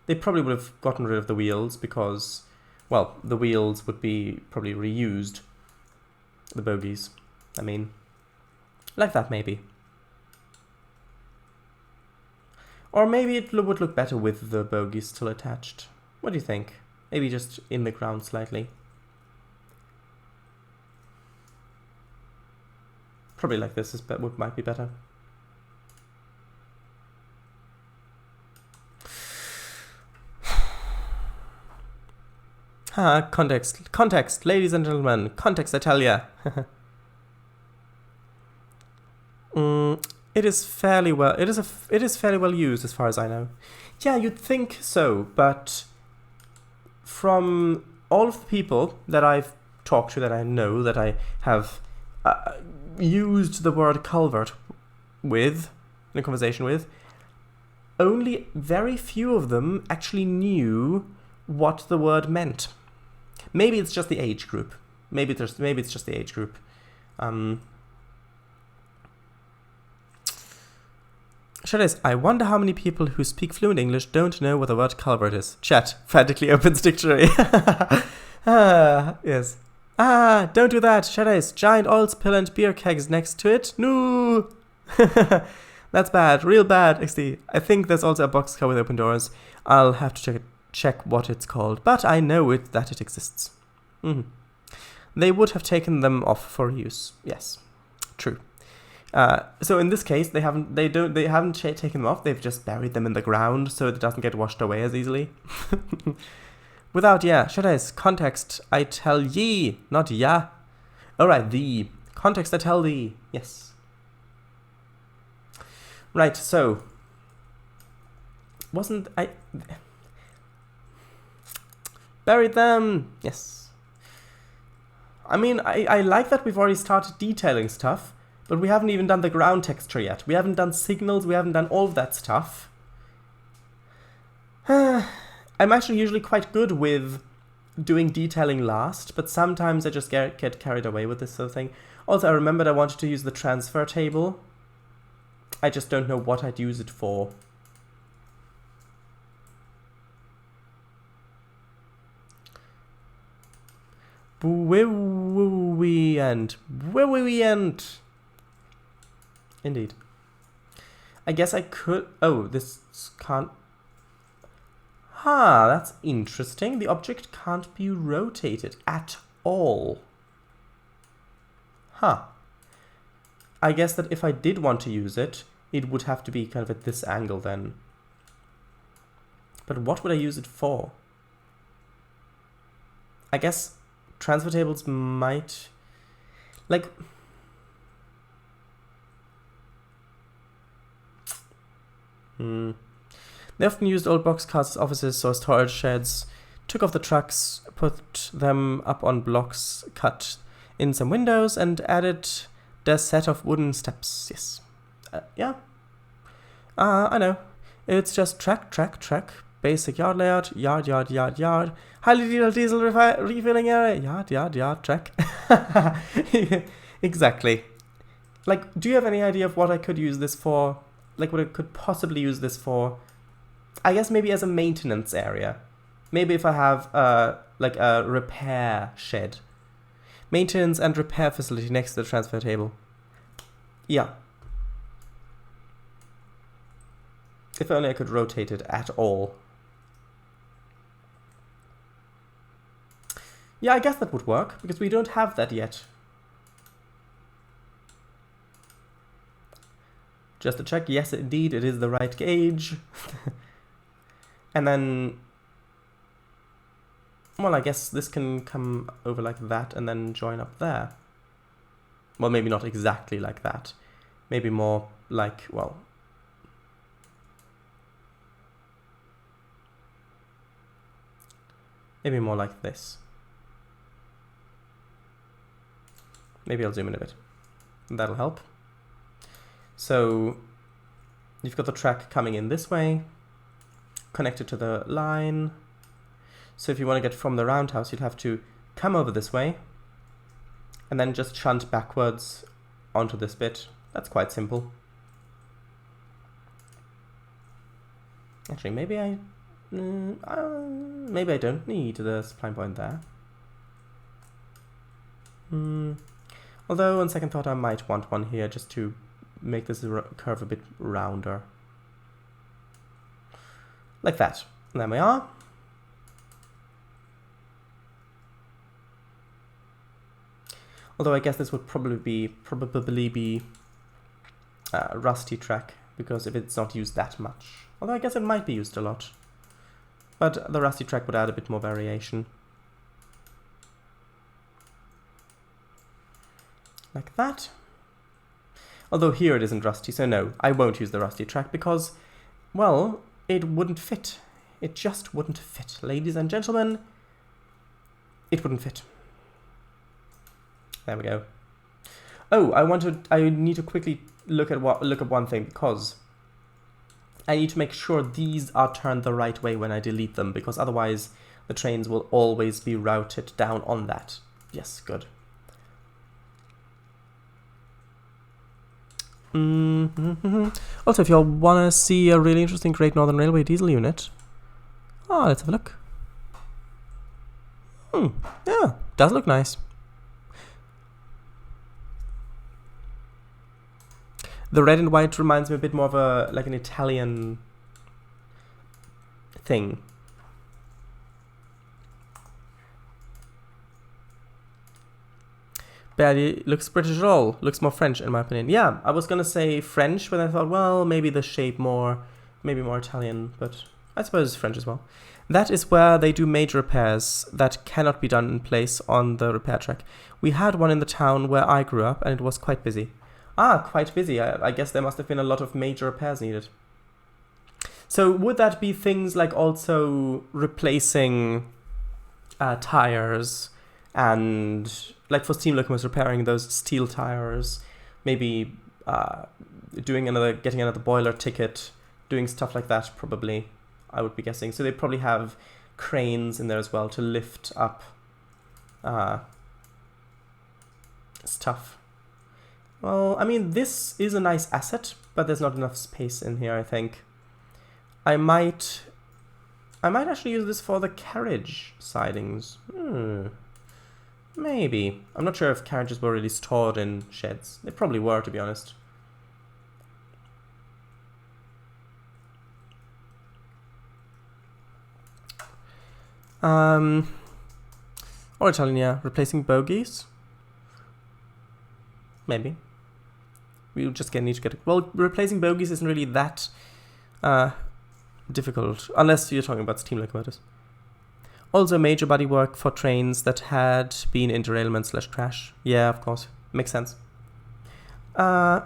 They probably would have gotten rid of the wheels because, well, the wheels would be probably reused. The bogies. I mean, like that maybe. Or maybe it would look better with the bogies still attached. What do you think? Maybe just in the ground slightly. Probably like this is might be better. Context, ladies and gentlemen, context, I tell ya. It is fairly well. It is fairly well used as far as I know. Yeah, you'd think so, but from all of the people that I've talked to, that I know, that I have used the word culvert with in a conversation with, only very few of them actually knew what the word meant. Maybe it's just the age group. Maybe it's just the age group. I wonder how many people who speak fluent English don't know what the word culvert is. Chat, frantically opens dictionary. Yes. Don't do that. Shadows, giant oil spill and beer kegs next to it. No. That's bad, real bad, XD. I think there's also a boxcar with open doors. I'll have to check what it's called, but I know that it exists. They would have taken them off for use. Yes, true. So in this case, they haven't taken them off. They've just buried them in the ground so it doesn't get washed away as easily. Without shadows, context, I tell ye, not ya. Alright, the context, I tell thee. Yes. Right, so wasn't I buried them? Yes. I mean, I like that we've already started detailing stuff, but we haven't even done the ground texture yet. We haven't done signals, we haven't done all of that stuff. I'm actually usually quite good with doing detailing last, but sometimes I just get carried away with this sort of thing. Also, I remembered I wanted to use the transfer table. I just don't know what I'd use it for. We end. Indeed. I guess I could. Oh, this can't. That's interesting. The object can't be rotated at all. I guess that if I did want to use it, it would have to be kind of at this angle then. But what would I use it for? I guess transfer tables might... Like... They often used old boxcars as offices or storage sheds, took off the trucks, put them up on blocks, cut in some windows, and added the set of wooden steps. Yes. Yeah. I know. It's just track, basic yard layout, yard, highly detailed diesel refilling area, yard, track. Exactly. Like, do you have any idea of what I could use this for? Like, what I could possibly use this for? I guess maybe as a maintenance area. Maybe if I have, like, a repair shed. Maintenance and repair facility next to the transfer table. Yeah. If only I could rotate it at all. Yeah, I guess that would work, because we don't have that yet. Just to check, yes indeed, it is the right gauge. And then, well, I guess this can come over like that and then join up there. Well, maybe not exactly like that. Maybe more like, well, maybe more like this. Maybe I'll zoom in a bit. That'll help. So you've got the track coming in this way, connected to the line. So if you want to get from the roundhouse, you'd have to come over this way and then just shunt backwards onto this bit. That's quite simple. Actually, maybe I don't need the spline point there. Although on second thought I might want one here just to make this curve a bit rounder. Like that. And there we are. Although I guess this would probably be rusty track, because if it's not used that much. Although I guess it might be used a lot. But the rusty track would add a bit more variation. Like that. Although here it isn't rusty, so no, I won't use the rusty track because, well, it wouldn't fit. It just wouldn't fit. Ladies and gentlemen, it wouldn't fit. There we go. Oh, I need to quickly look at one thing, because I need to make sure these are turned the right way when I delete them, because otherwise the trains will always be routed down on that. Yes, good. Also, if y'all want to see a really interesting Great Northern Railway diesel unit, let's have a look. Yeah, does look nice. The red and white reminds me a bit more of like an Italian thing. Barely looks British at all. Looks more French in my opinion. Yeah, I was gonna say French, but I thought, well, maybe the shape maybe more Italian, but I suppose French as well. That is where they do major repairs that cannot be done in place on the repair track. We had one in the town where I grew up, and it was quite busy. Quite busy. I guess there must have been a lot of major repairs needed. So would that be things like also replacing tires, and like for steam locomotives, repairing those steel tires, maybe getting another boiler ticket, doing stuff like that probably, I would be guessing. So they probably have cranes in there as well to lift up stuff. Well, I mean, this is a nice asset, but there's not enough space in here, I think. I might actually use this for the carriage sidings. Maybe. I'm not sure if carriages were really stored in sheds. They probably were, to be honest. Or Italian, yeah. Replacing bogies? Maybe. We'll just need to get it. Well, replacing bogies isn't really that difficult, unless you're talking about steam locomotives. Also, major bodywork for trains that had been in derailment/crash. Yeah, of course. Makes sense. I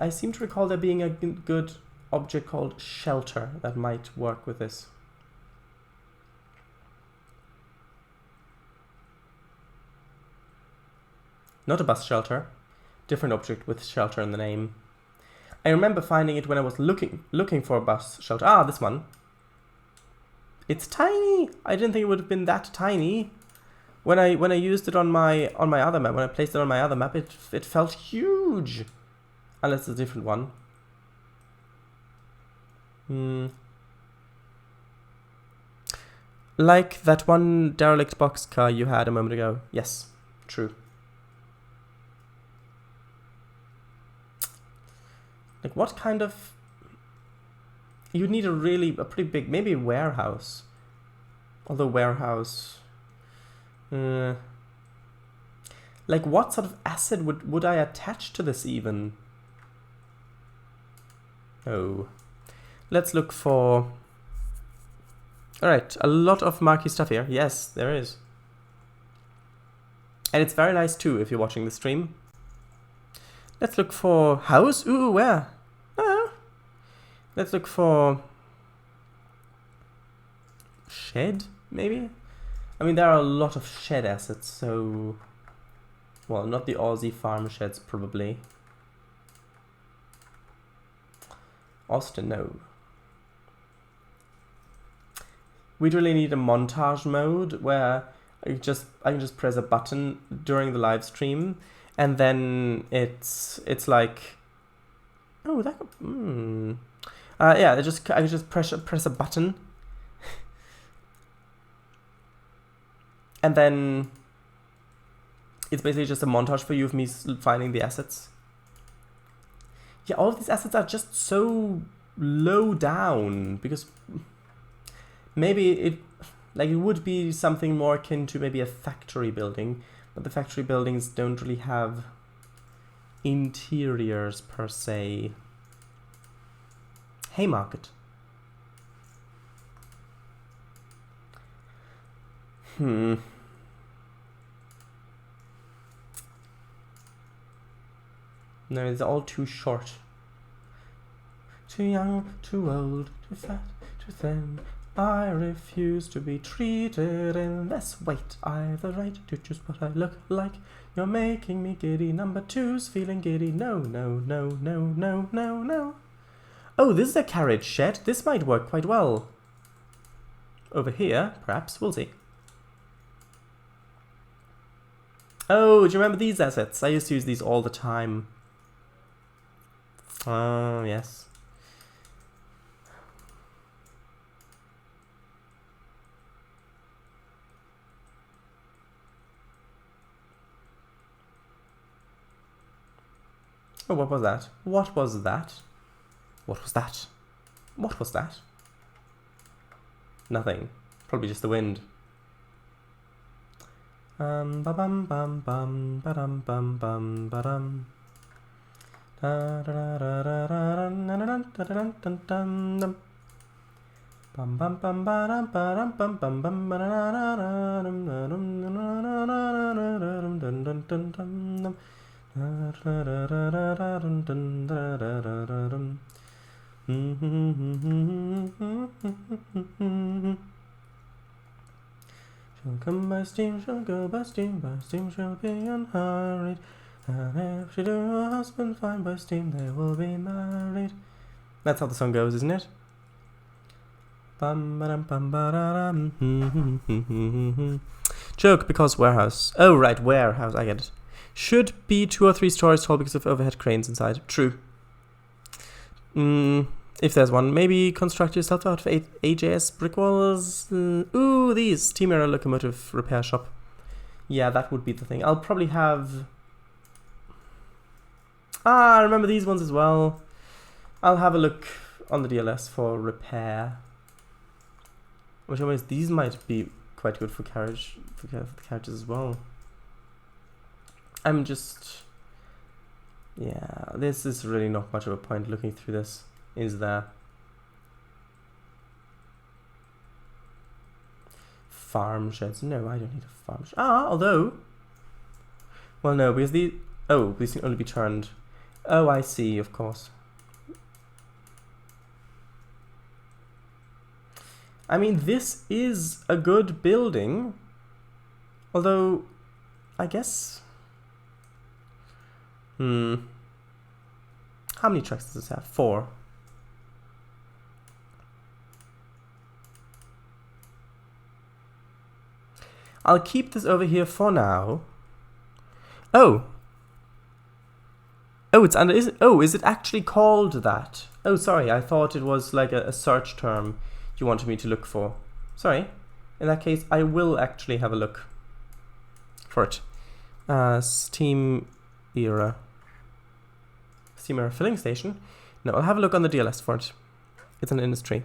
seem to recall there being a good object called shelter that might work with this. Not a bus shelter. Different object with shelter in the name. I remember finding it when I was looking for a bus shelter. This one. It's tiny. I didn't think it would have been that tiny. When I used it on my other map, when I placed it on my other map, it felt huge. Unless it's a different one. Like that one derelict boxcar you had a moment ago. Yes, true. Like what kind of... You need a pretty big, maybe a warehouse. Although warehouse... like what sort of asset would I attach to this even? Oh. Let's look for... Alright, a lot of marquee stuff here. Yes, there is. And it's very nice too if you're watching the stream. Let's look for house. Ooh, where? Let's look for shed, maybe? I mean, there are a lot of shed assets, so... Well, not the Aussie farm sheds, probably. Austin, no. We'd really need a montage mode where I can just press a button during the live stream, and then it's like... Oh, that... yeah, I can just press a button, and then it's basically just a montage for you of me finding the assets. Yeah, all of these assets are just so low down because maybe it would be something more akin to maybe a factory building, but the factory buildings don't really have interiors per se. Haymarket. No, it's all too short. Too young, too old, too fat, too thin. I refuse to be treated in this weight. I've the right to choose what I look like. You're making me giddy. Number two's feeling giddy. No, no, no, no, no, no, no. Oh, this is a carriage shed. This might work quite well. Over here, perhaps. We'll see. Oh, do you remember these assets? I used to use these all the time. Oh, yes. Oh, what was that? What was that? What was that? What was that? Nothing. Probably just the wind. Ba bum bum bum ba dum bum bum ba dum. Da da da da da da da da da. Bum bum bum ba dum bum bum bum ba da da da dum dum dum dum dum dum dum. Shall come by steam, shall go by steam shall be unhurried. And if she do a husband find by steam, they will be married. That's how the song goes, isn't it? Bum ba dum bum ba da dum. Joke because warehouse. Oh right, warehouse. I get it. Should be 2 or 3 stories tall because of overhead cranes inside. True. If there's one, maybe construct yourself out of AJS brick walls. Ooh, these steam air locomotive repair shop. Yeah, that would be the thing. I'll probably have... I remember these ones as well. I'll have a look on the DLS for repair. Which always these might be quite good for carriage for the carriages as well. I'm just... Yeah, this is really not much of a point looking through this, is there? Farm sheds. No, I don't need a farm shed. Although... Well, no, because these... Oh, these can only be turned. Oh, I see, of course. I mean, this is a good building. Although, I guess... How many tracks does this have? 4. I'll keep this over here for now. Oh. Oh, it's under... is it actually called that? Oh, sorry. I thought it was like a search term you wanted me to look for. Sorry. In that case, I will actually have a look for it. Steam era filling station. No, I'll have a look on the DLS for it. It's an industry.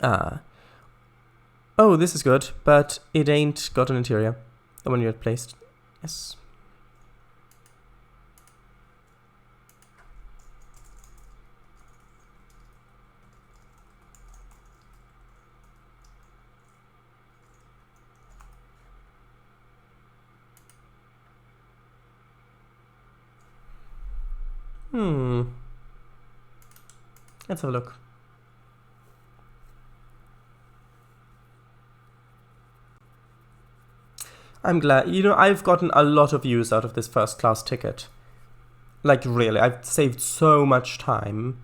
Oh, this is good, but it ain't got an interior. The one you had placed. Yes. Let's have a look. I'm glad. You know, I've gotten a lot of use out of this first class ticket. Like, really, I've saved so much time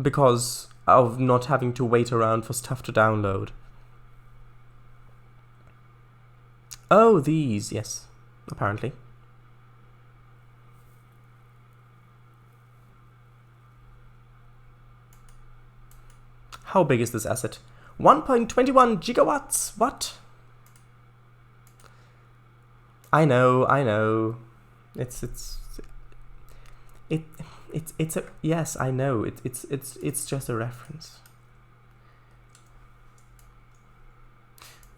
because of not having to wait around for stuff to download. Oh, these, yes, apparently. How big is this asset? 1.21 gigawatts? What? I know. It's a, yes, I know. It's just a reference.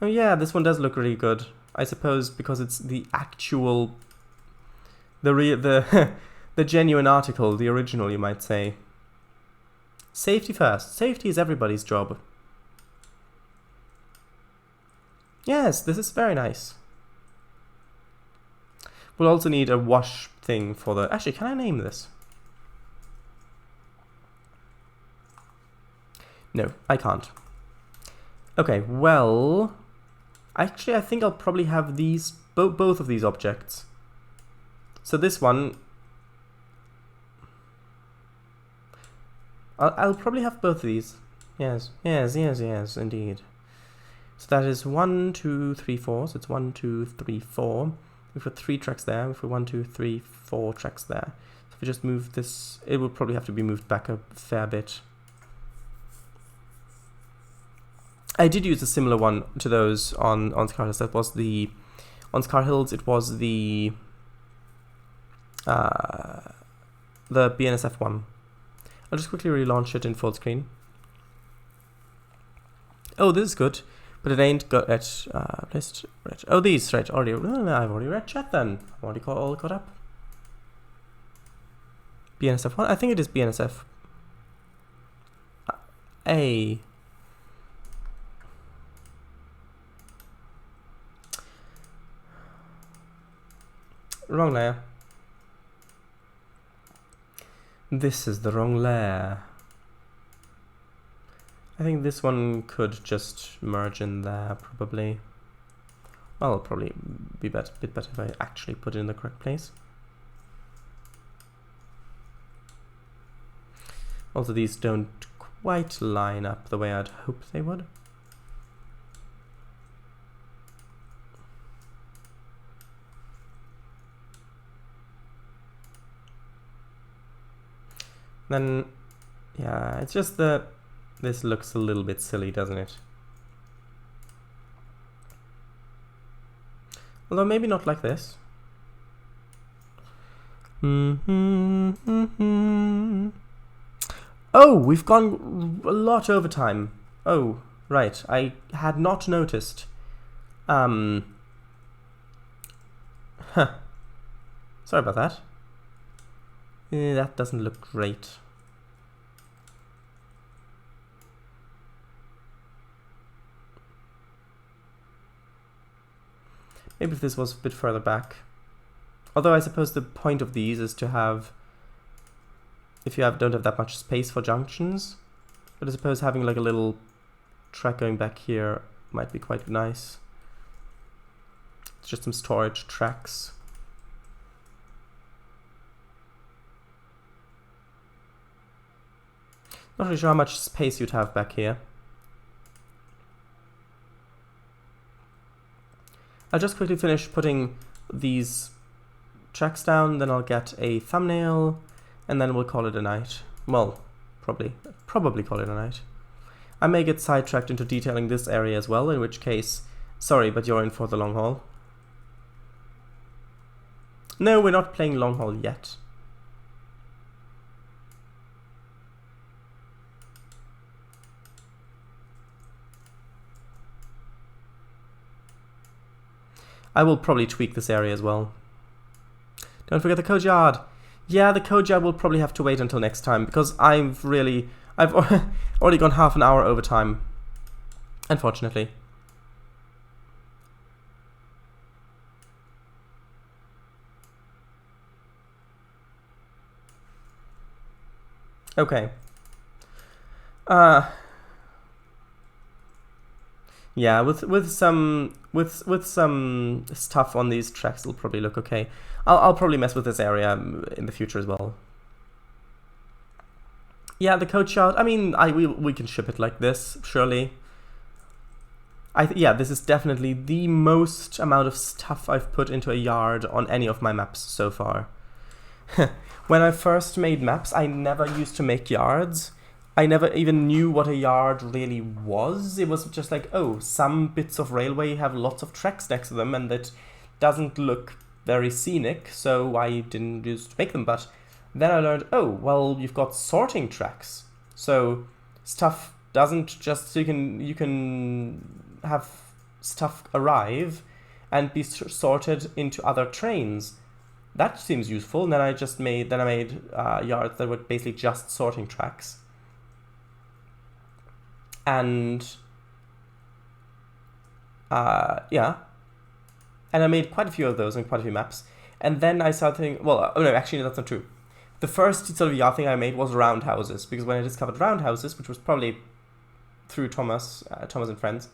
Oh yeah, this one does look really good. I suppose because it's the actual, the genuine article, the original, you might say. Safety first. Safety is everybody's job. Yes, this is very nice. We'll also need a wash thing for the... Actually, can I name this? No, I can't. Okay, well... Actually, I think I'll probably have these... both of these objects. So this one... I'll probably have both of these. Yes, indeed. So that is 1, 2, 3, 4. So it's 1, 2, 3, 4. We've got 3 tracks there. We've got 1, 2, 3, 4 tracks there. So if we just move this, it will probably have to be moved back a fair bit. I did use a similar one to those on Scar Hills. That was the... On Scar Hills, it was the BNSF one. I'll just quickly relaunch it in full screen. Oh, this is good, but it ain't got it placed. Right. Oh, these right already. No, I've already read chat then. I'm already all caught up. BNSF one. I think it is BNSF. A. Wrong layer. This is the wrong layer. I think this one could just merge in there, probably. Well, it'll probably be a bit better if I actually put it in the correct place. Also, these don't quite line up the way I'd hope they would. Then, yeah, it's just that this looks a little bit silly, doesn't it? Although maybe not like this. Oh, we've gone a lot over time. Oh, right. I had not noticed. Sorry about that. That doesn't look great. Maybe if this was a bit further back. Although I suppose the point of these is to have, if you don't have that much space for junctions, but I suppose having like a little track going back here might be quite nice. It's just some storage tracks. Not really sure how much space you'd have back here. I'll just quickly finish putting these tracks down, then I'll get a thumbnail, and then we'll call it a night. Well, probably call it a night. I may get sidetracked into detailing this area as well, in which case, sorry, but you're in for the long haul. No, we're not playing long haul yet. I will probably tweak this area as well. Don't forget the code yard. Yeah, the code yard will probably have to wait until next time, because I've already gone half an hour over time, unfortunately. Okay. Yeah, with some stuff on these tracks, it'll probably look okay. I'll probably mess with this area in the future as well. Yeah, the coach yard. I mean, we can ship it like this, surely. Yeah, this is definitely the most amount of stuff I've put into a yard on any of my maps so far. When I first made maps, I never used to make yards. I never even knew what a yard really was. It was just like, oh, some bits of railway have lots of tracks next to them, and that doesn't look very scenic, so I didn't used to make them. But then I learned, oh, well, you've got sorting tracks, so stuff doesn't just, you can have stuff arrive and be sorted into other trains. That seems useful. And then I made yards that were basically just sorting tracks. And yeah, and I made quite a few of those and quite a few maps. And then I started thinking, well, oh no, actually that's not true. The first sort of yard thing I made was roundhouses, because when I discovered roundhouses, which was probably through Thomas and friends,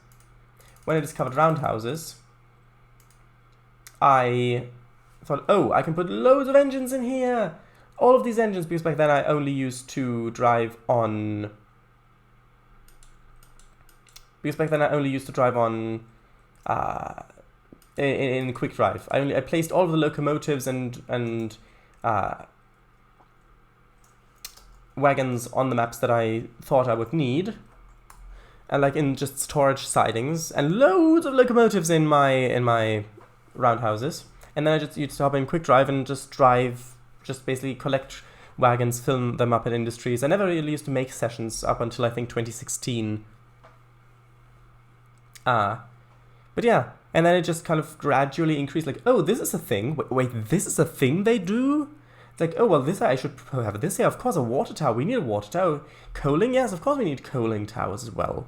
when I discovered roundhouses, I thought, oh, I can put loads of engines in here, all of these engines, because back then I only used to drive on. In quick drive. I placed all of the locomotives and wagons on the maps that I thought I would need, and like in just storage sidings, and loads of locomotives in my roundhouses. And then I just used to hop in quick drive and just basically collect wagons, film them up at industries. I never really used to make sessions up until I think 2016. But yeah, and then it just kind of gradually increased, like, oh, this is a thing. Wait, this is a thing they do? It's like, oh, well, I should have this here. Of course, a water tower. We need a water tower. Coaling? Yes, of course we need coaling towers as well.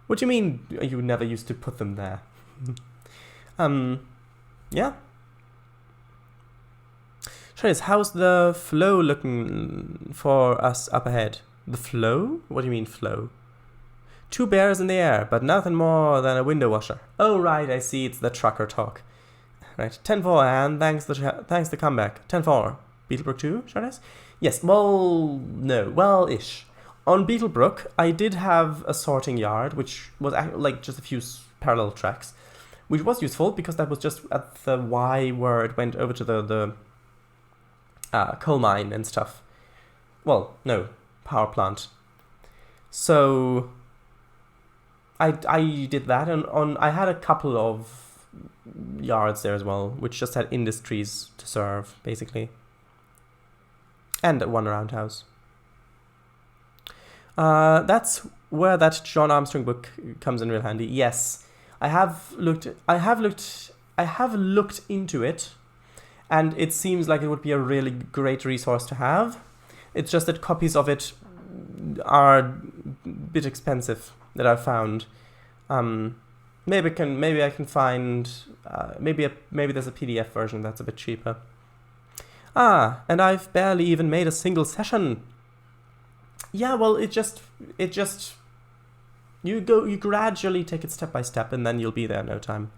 What do you mean you never used to put them there? Yeah. Trainz, how's the flow looking for us up ahead? The flow? What do you mean flow? 2 bears in the air, but nothing more than a window washer. Oh, right, I see, it's the trucker talk. Right, 10-4, and thanks the comeback. 10-4. Beetlebrook 2, Trainz? Yes, well, no, well-ish. On Beetlebrook, I did have a sorting yard, which was like just a few parallel tracks, which was useful because that was just at the Y where it went over to the coal mine and stuff. Well, no, power plant. So I did that, and I had a couple of yards there as well, which just had industries to serve, basically. And one roundhouse. That's where that John Armstrong book comes in real handy. Yes, I have looked into it, and it seems like it would be a really great resource to have. It's just that copies of it are a bit expensive, that I've found. Maybe I can find maybe there's a PDF version that's a bit cheaper. And I've barely even made a single session. Yeah, well, it just you gradually take it step by step, and then you'll be there in no time,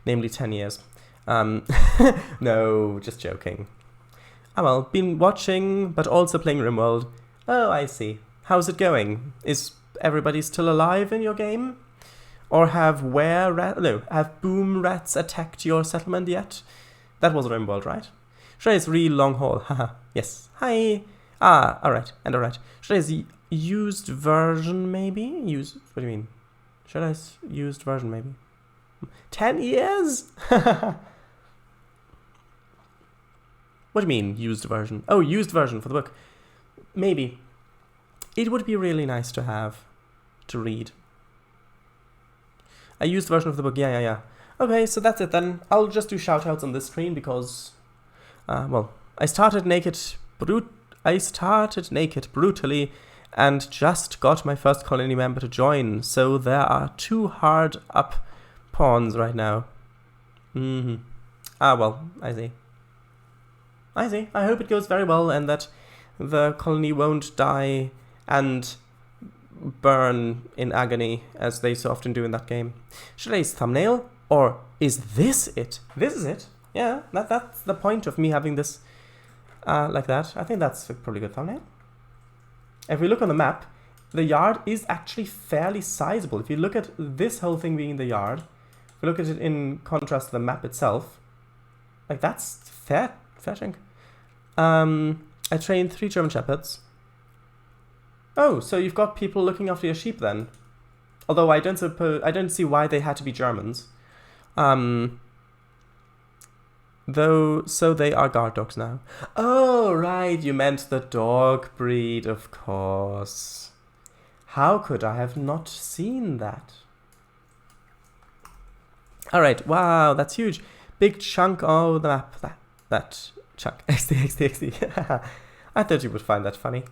namely 10 years. No, just joking. Well, been watching, but also playing RimWorld. Oh, I see. How's it going? Is everybody still alive in your game? Or have boom rats attacked your settlement yet? That was RimWorld, right? Trainz, real long haul. Haha. Yes. Hi. Alright. Trainz, used version, maybe? Used, what do you mean? Should I used version, maybe? 10 years? What do you mean, used version? Oh, used version for the book. Maybe. It would be really nice to have, to read. A used version of the book, yeah. Okay, so that's it then. I'll just do shoutouts on this screen because, well, I started naked brutally and just got my first colony member to join, so there are 2 hard up pawns right now. Ah, well, I see. I hope it goes very well and that the colony won't die and burn in agony as they so often do in that game. Should I use thumbnail? Or is this it? This is it. Yeah, that's the point of me having this like that. I think that's probably a good thumbnail. If we look on the map, the yard is actually fairly sizable. If you look at this whole thing being the yard, if we look at it in contrast to the map itself, like that's fair chunk. I trained 3 German Shepherds. Oh, so you've got people looking after your sheep then. Although I don't see why they had to be Germans. Though, so they are guard dogs now. Oh, right, you meant the dog breed, of course. How could I have not seen that? Alright, wow, that's huge. Big chunk of the map. That chunk. XD. I thought you would find that funny.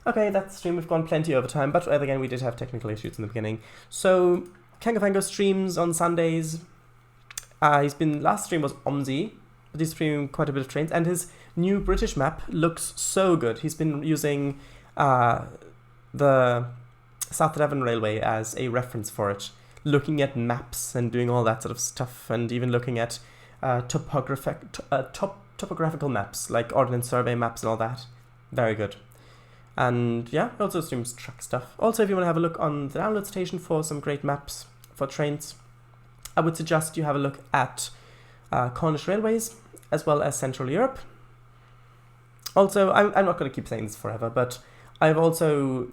Okay, that stream, we've gone plenty over time, but again, we did have technical issues in the beginning. So, Kangafango streams on Sundays. Last stream was Omzi, but he's streaming quite a bit of Trainz, and his new British map looks so good. He's been using the South Devon Railway as a reference for it, looking at maps and doing all that sort of stuff, and even looking at topographical maps, like Ordnance Survey maps and all that. Very good. And yeah, he also streams truck stuff. Also, if you want to have a look on the download station for some great maps for Trainz, I would suggest you have a look at Cornish Railways, as well as Central Europe. Also, I'm not going to keep saying this forever, but I've also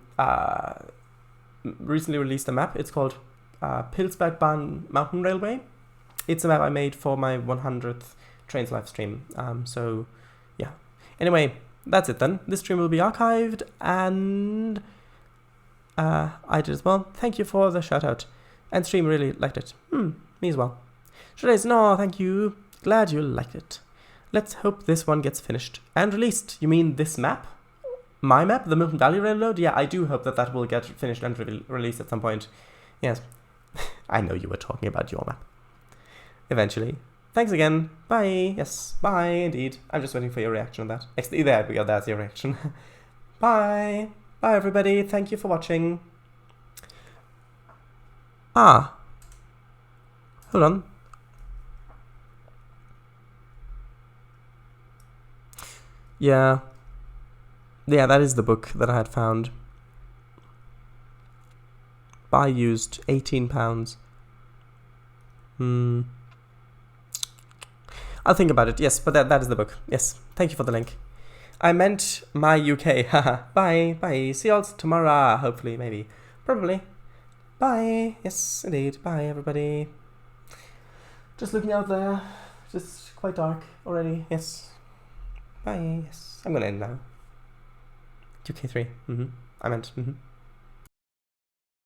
recently released a map. It's called Pilsbergbahn Mountain Railway. It's a map I made for my 100th Trainz live stream. So, yeah. Anyway, that's it then. This stream will be archived, and I did as well. Thank you for the shout out. And stream really liked it. Me as well. Should no, thank you. Glad you liked it. Let's hope this one gets finished and released. You mean this map? My map? The Milton Valley Railroad? Yeah, I do hope that will get finished and released at some point. Yes. I know you were talking about your map. Eventually. Thanks again. Bye. Yes, bye indeed. I'm just waiting for your reaction on that. There we go, that's your reaction. Bye. Bye everybody. Thank you for watching. Hold on. Yeah, that is the book that I had found. Buy used, £18. I'll think about it. Yes, but that is the book. Yes, thank you for the link. I meant my UK. Haha. Bye. See you all tomorrow. Hopefully, maybe. Probably. Bye. Yes, indeed. Bye, everybody. Just looking out there. Just quite dark already. Yes. Bye. Yes. I'm gonna end now. UK3. I meant.